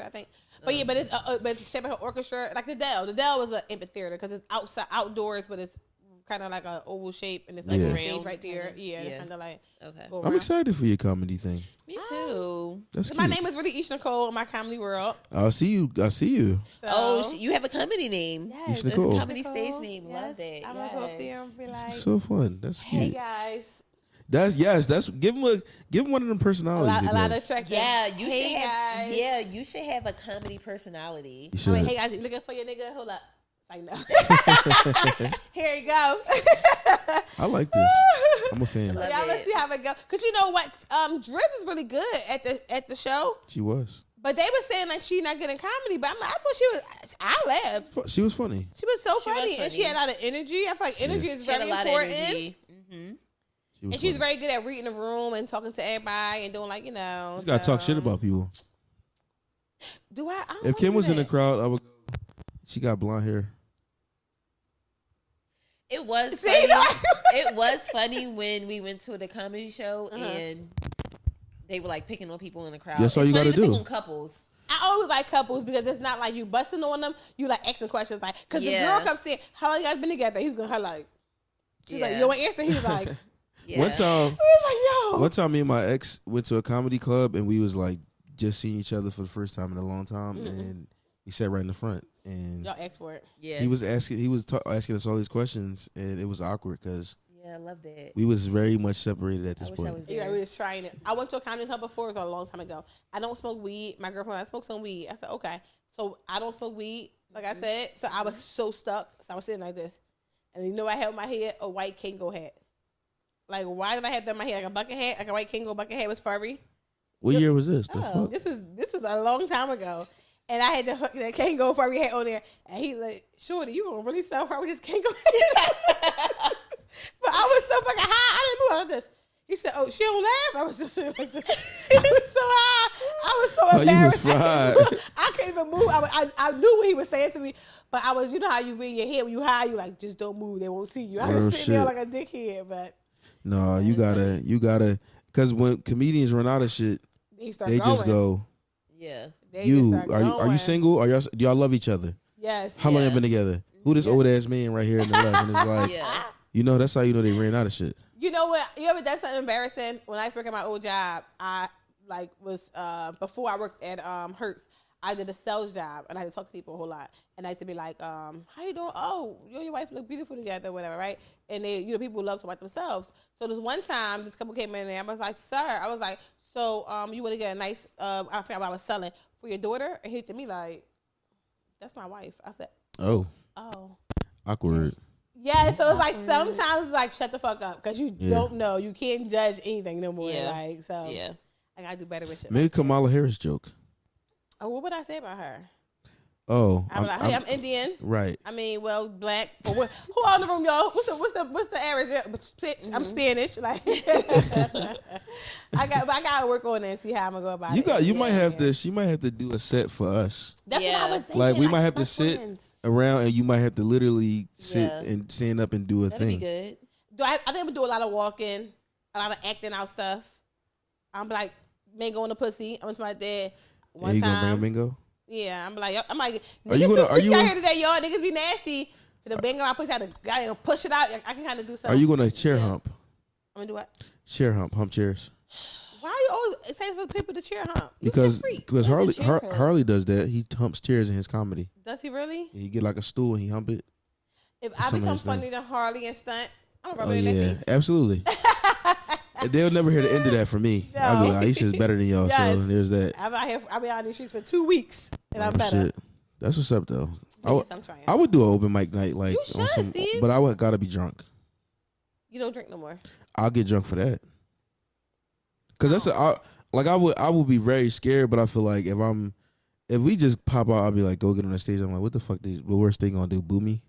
I think. But it's shaped like an orchestra, like the Dell. The Dell was an amphitheater because it's outdoors, but it's kind of like an oval shape, and it's like a stage right there. Yeah. Kind of like. Okay. I'm excited for your comedy thing. Me too. That's cute. My name is really Ish Nicole in my comedy world. I see you. So, you have a comedy name. Yes, Ish Nicole. That's a comedy stage name. Yes. Love that. I'm gonna go up there and be like, this is so fun. That's cute. Hey guys. That's give him one of them personalities. A lot of track. Yeah, you should have a comedy personality. Hey guys, you looking for your nigga? Hold up. It's like no. Here you go. I like this. I'm a fan. Let's see how it goes. Cause you know what? Driz was really good at the show. She was. But they were saying like she's not good in comedy. But I thought she was. I laughed. She was funny. She was so funny, and she had a lot of energy. I feel like energy is very important. Mm-hmm. And she's very good at reading the room and talking to everybody and doing You gotta talk shit about people. Do I? If Kim was in the crowd, I would. She got blonde hair. It was funny. It was funny when we went to the comedy show and they were like picking on people in the crowd. That's all you gotta do. Pick on couples. I always like couples because it's not like you busting on them. You like asking questions like, because the girl comes saying, "How long you guys been together?" He's gonna highlight. She's like, "You want answer?" He's like. Yeah. One time, me and my ex went to a comedy club and we was like just seeing each other for the first time in a long time, and he sat right in the front. And y'all ex for it. Yeah. He was asking us all these questions, and it was awkward because I love that. We was very much separated at this point. Yeah, we was trying it. I went to a comedy club before. It was a long time ago. I don't smoke weed. My girlfriend, I smoke some weed. I said, okay. So I don't smoke weed, like I said. So I was so stuck. So I was sitting like this, and you know, I had in my head a white Kango hat. Like, why did I have that in my head? Like a bucket hat, like a white Kango bucket hat was furry. What year was this? This was a long time ago. And I had that Kango furry hat on there. And he like, Shorty, you gonna really sell her with this Kango hat? But I was so fucking high, I didn't move like this. He said, oh, she don't laugh? I was just sitting like this. It was so high. I was so embarrassed. I couldn't even move. I knew what he was saying to me. But I was, you know how you be in your head when you high, you like, just don't move. They won't see you. I was sitting there like a dickhead, but. No, you gotta, because when comedians run out of shit, they just go. Yeah. Are you single? Do y'all love each other? Yes. How long y'all been together? Who this old ass man right here in the left? And it's like, that's how you know they ran out of shit. You know what? You ever done something embarrassing? When I was working my old job, I was before I worked at Hertz. I did a sales job, and I had to talk to people a whole lot. And I used to be like, how you doing? Oh, you and your wife look beautiful together, whatever, right? And they, people love to about themselves. So this one time, this couple came in there. I was like, sir, so you want to get a nice, I forgot what I was selling, for your daughter? And he looked at me like, that's my wife. I said, oh. Awkward. Yeah, so it's like sometimes it's like, shut the fuck up, because you don't know. You can't judge anything no more. Yeah. Like, so I got to do better with shit. Make a Kamala Harris joke. Oh, what would I say about her? Oh, I'm like, hey, I'm Indian. Right. I mean, well, black. But who all in the room, y'all? What's the average? I'm Spanish. Like, I got to work on it and see how I'm gonna go about it. You might have to. She might have to do a set for us. That's what I was thinking. Like we might have to sit around, and you might have to literally sit and stand up and do a thing. That'd be good. I think I'm gonna do a lot of walking, a lot of acting out stuff. I'm like mango on the pussy. I went to my dad. One you time. Gonna bring a bingo? Yeah, I'm like, are you here today, y'all? Niggas be nasty. For the bingo, I gotta push it out. I can kind of do something. Are you gonna chair hump? I'm gonna do what? Chair hump chairs. Why are you always saying for people to chair hump? Because Harley does that. He humps chairs in his comedy. Does he really? Yeah, he get like a stool and he hump it. If I become funnier than Harley and stunt, I'm gonna rub it in their face. Absolutely. They'll never hear the end of that from me. No. I'll be like, Aisha's better than y'all, so there's that. I'll be out in the streets for 2 weeks, and I'm better. Shit. That's what's up, though. Yes, I'm trying. I would do an open mic night, like you should, Steve. But I gotta be drunk. You don't drink no more. I'll get drunk for that. Cause I would be very scared, but I feel like if we just pop out, I'll be like, go get on the stage. I'm like, what the fuck? The worst thing gonna do? Boo me?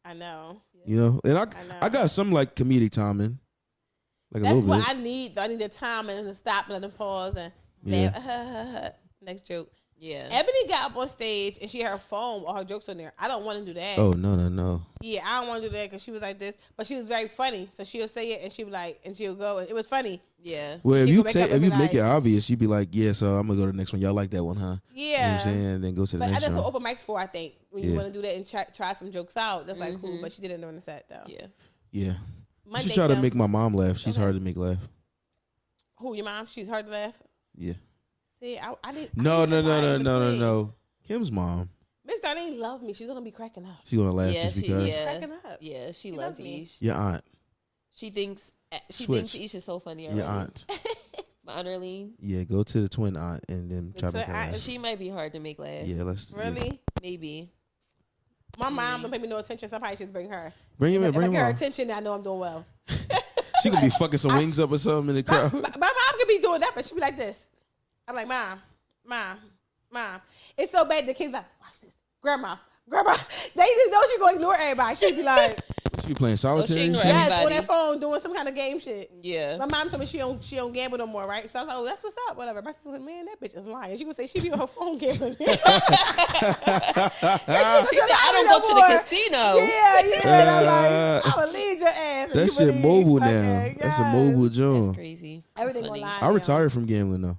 I know. You know, and I got some like comedic timing. Like that's a little what bit. I need. I need the time and to stop and let them pause and next joke. Yeah. Ebony got up on stage and she had her phone or her jokes on there. I don't want to do that. Oh no. Yeah, I don't want to do that because she was like this, but she was very funny. So she'll say it and she'll go. It was funny. Yeah. Well, if you make it obvious, you'd be like, yeah. So I'm gonna go to the next one. Y'all like that one, huh? Yeah. You know what I'm saying? And then go to the next one. That's what open mics for, I think. When you want to do that and try some jokes out, that's like cool. But she did it during the set though. Yeah. Yeah. You should try to make my mom laugh. She's hard to make laugh. Who, your mom? She's hard to laugh? Yeah. See, I didn't. No. Kim's mom. Miss Darlene love me. She's gonna be cracking up. She's gonna laugh just because. She's cracking up. Yeah, she loves Ish. Your aunt. She thinks Ish is so funny already. Your aunt. My Aunt Arlene. Yeah, go to the twin aunt and then try to make her laugh. She might be hard to make laugh. Yeah, let's. Really? Yeah. Maybe. My mom don't pay me no attention. Somebody should bring her. Bring him in. Bring her her attention. I know I'm doing well. She could be fucking some wings up or something in the crowd. My mom could be doing that, but she'd be like this. I'm like, Mom. It's so bad the kids like, watch this. Grandma. They just know she's going to ignore everybody. She'd be like. She be playing solitaire? Yes, on that phone doing some kind of game shit. Yeah. My mom told me she don't gamble no more, right? So I was like, oh, that's what's up, whatever. My sister was like, man, that bitch is lying. She would say she be on her phone gambling. She said, I don't go to the casino. Yeah. And I'm like, I would lead your ass. That shit mobile now. Yes. That's a mobile joint. That's crazy. Everything online. I retired from gambling though.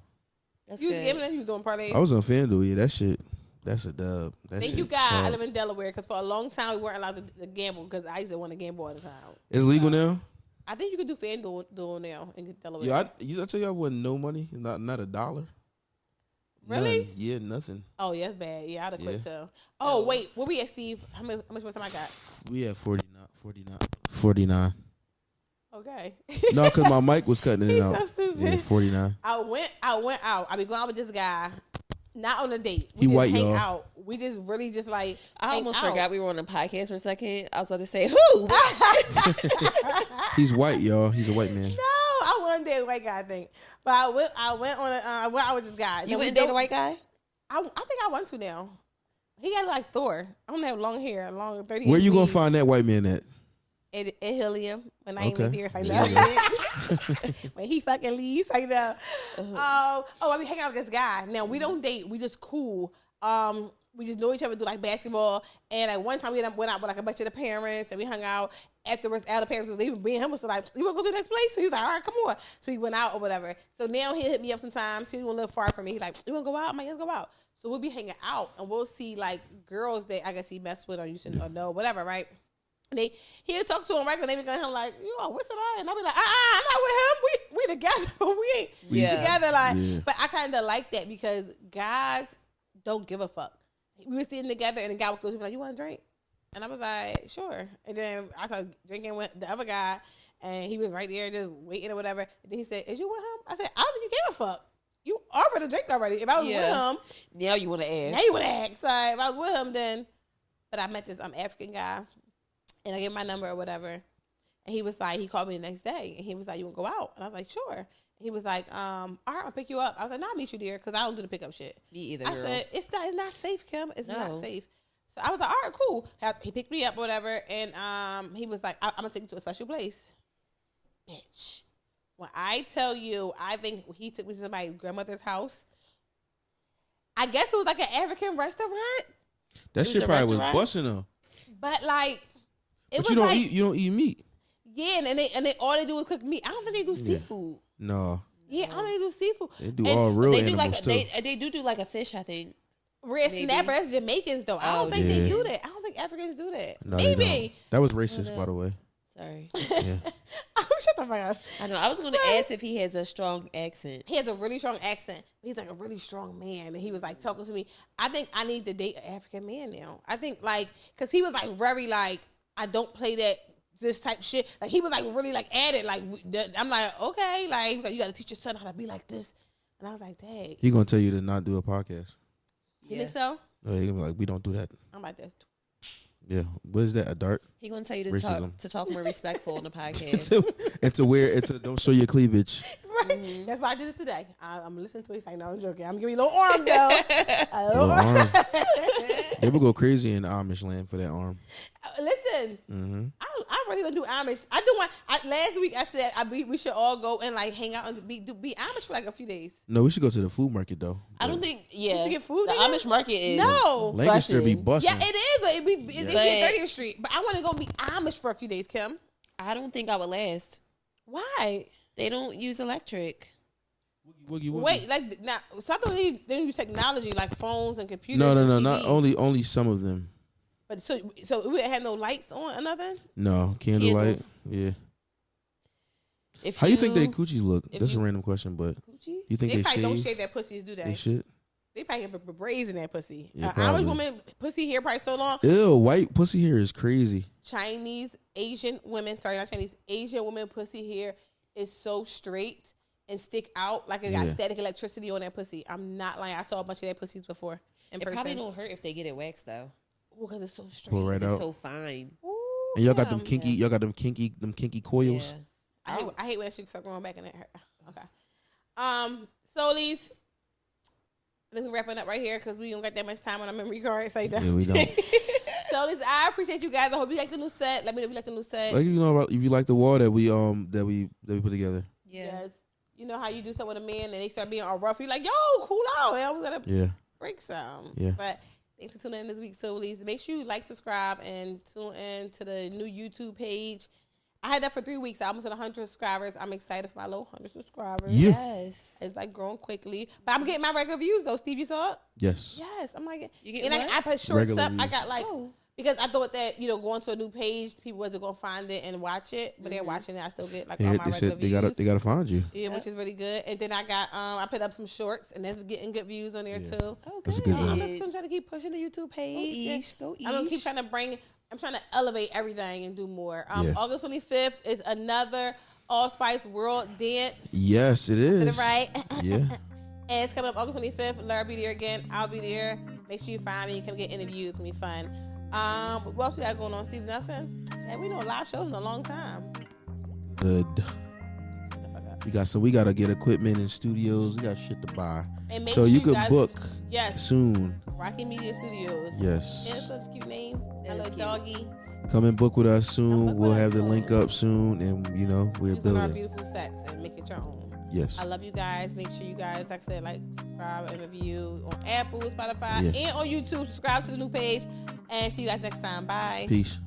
That's you was gambling? You was doing parlays? I was on FanDuel. Yeah, that shit. That's a dub. Thank you, God. I live in Delaware because for a long time we weren't allowed to gamble because I used to want to gamble all the time. It's legal now? I think you can do FanDuel now in Delaware. Yeah, I tell you, I wasn't no money, not $1. Really? None. Yeah, nothing. Oh, yeah, that's bad. Yeah, I'd have quit too. Oh, wait. Where we at, Steve? How much more time I got? We at 49. Okay. No, because my mic was cutting it out. He's so stupid. Yeah, 49. I went out. I be going out with this guy. Not on a date. He just white, hang y'all. out. We just really just like. I almost forgot we were on a podcast for a second. I was about to say who? He's white, y'all. He's a white man. No, I wasn't dating a white guy. I think, but I went on. I went out with this guy. You wouldn't date a white guy? I think I want to now. He got like Thor. I don't have long hair, long 30. Where you gonna find that white man at? At Helium when I ain't in here, so I know. When he fucking leaves, I know. I be hanging out with this guy. Now we don't date. We just cool. We just know each other, do like basketball. And like one time we went out with like a bunch of the parents and we hung out. afterwards, all the parents was even being him was like, you want to go to the next place? So he's like, all right, come on. So he went out or whatever. So now he'll hit me up sometimes. He's a little far from me. He's like, you want to go out? I'm like, let's go out. So we'll be hanging out and we'll see like girls that I guess he messed with or you should or know, whatever, right? And he'll talk to him regularly. They be going to him like, yo, what's it on? And I'll be like, I'm not with him. We together. we ain't together. Like, but I kind of like that because guys don't give a fuck. We were sitting together and the guy would go to me like, you want a drink? And I was like, sure. And then I started drinking with the other guy, and he was right there just waiting or whatever. And then he said, is you with him? I said, I don't think you gave a fuck. You offered a drink already. If I was with him. Now you want to ask. Now you want to ask. So if I was with him, then. But I met this African guy, and I gave him my number or whatever. And he was like, he called me the next day, and he was like, you want to go out? And I was like, sure. And he was like, all right, I'll pick you up. I was like, no, I'll meet you there because I don't do the pickup shit. Me either, I said, it's not safe, Kim. It's not safe. So I was like, all right, cool. He picked me up or whatever. And he was like, I'm going to take you to a special place. Bitch. When I tell you, I think he took me to somebody's grandmother's house. I guess it was like an African restaurant. That shit probably was busting though. But like, but you don't eat meat. Yeah, and they all they do is cook meat. I don't think they do seafood. No. Yeah, I don't think they do seafood. They do all real animals too. They do like a fish, I think. Red snapper, that's Jamaicans though. I don't think they do that. I don't think Africans do that. No, maybe. That was racist, by the way. Sorry. Yeah. Oh, shut the fuck up. I know. I was going to ask if he has a strong accent. He has a really strong accent. He's like a really strong man. And he was like talking to me. I think I need to date an African man now. I think like, because he was like very like, I don't play that this type of shit. Like he was like really like at it. Like I'm like, okay. Like, he was like, you got to teach your son how to be like this. And I was like, dang. He going to tell you to not do a podcast. You think so? He gonna be like, we don't do that. I'm like this. Yeah. What is that? A dart? He gonna tell you to talk more respectful on the podcast. and to wear don't show your cleavage. Right. Mm-hmm. That's why I did this today. I'm listening to it. He's like, no, I'm joking. I'm giving you a little arm though. A little arm. They would go crazy in Amish land for that arm. Listen, I really gonna do Amish. I do one. Last week I said we should all go and like hang out and be Amish for like a few days. No, we should go to the food market though. I don't think. Yeah, just to get food. The Amish market is Lancaster be busting. Yeah, it is. It's 30th Street. But I want to go be Amish for a few days, Kim. I don't think I would last. Why? They don't use electric. Woogie. Wait, like now, so I thought they use technology like phones and computers. No, not only some of them. But so we would have no lights on or nothing? No, candlelight. Yeah. How you think they coochies look? That's a random question, but coochies? You think they probably shave? don't shave their pussies, do they? They should. They probably have braids in that pussy. Yeah, Irish woman pussy hair probably so long. Ew, white pussy hair is crazy. Asian women pussy hair is so straight and stick out like it got static electricity on their pussy. I'm not lying. I saw a bunch of their pussies before in person. It probably don't hurt if they get it waxed though. Oh, because it's so straight. Pull right it's out. So fine. Ooh, and y'all got them kinky. Y'all got them kinky coils. Yeah. I hate when that shit start growing back in it. Okay. So these. I think we're wrapping up right here because we don't got that much time on our memory cards like that. Yeah, we don't. So I appreciate you guys. I hope you like the new set. Let me know if you like the new set. Like if you like the wall that we put together. Yeah. Yes. You know how you do something with a man and they start being all rough. You're like, yo, cool out. I was gonna break some. Yeah. But thanks for tuning in this week, Soulies. Make sure you like, subscribe, and tune in to the new YouTube page. I had that for 3 weeks. I almost at 100 subscribers. I'm excited for my little 100 subscribers. Yeah. Yes. It's like growing quickly. But I'm getting my regular views though. Steve, you saw it? Yes. Yes. I'm like, you get what? I put short Regular stuff. views. I got like, because I thought that, going to a new page, people wasn't going to find it and watch it. But they're watching it. I still get like all my regular views. They gotta find you. Yeah, which is really good. And then I got, I put up some shorts and that's getting good views on there too. Oh, good. That's a good I'm job. just going to try to keep pushing the YouTube page. Go I'm going to keep trying to I'm trying to elevate everything and do more. August 25th is another Allspice World Dance. Yes, it is. Is it right? Yeah. And it's coming up August 25th. Laura be there again. I'll be there. Make sure you find me and come get interviews. It's going to be fun. What else we got going on, Steve? Nothing? Yeah, we know live shows in a long time. Good. We gotta get equipment in studios. We got shit to buy. And so you could book soon. Rocky Media Studios. Yes. Yeah, that's such a cute name. Hello, doggy. Come and book with us soon. We'll have the link up soon, and we're building our beautiful sets and make it your own. Yes. I love you guys. Make sure you guys, like I said, subscribe and review on Apple, Spotify, and on YouTube. Subscribe to the new page. And see you guys next time. Bye. Peace.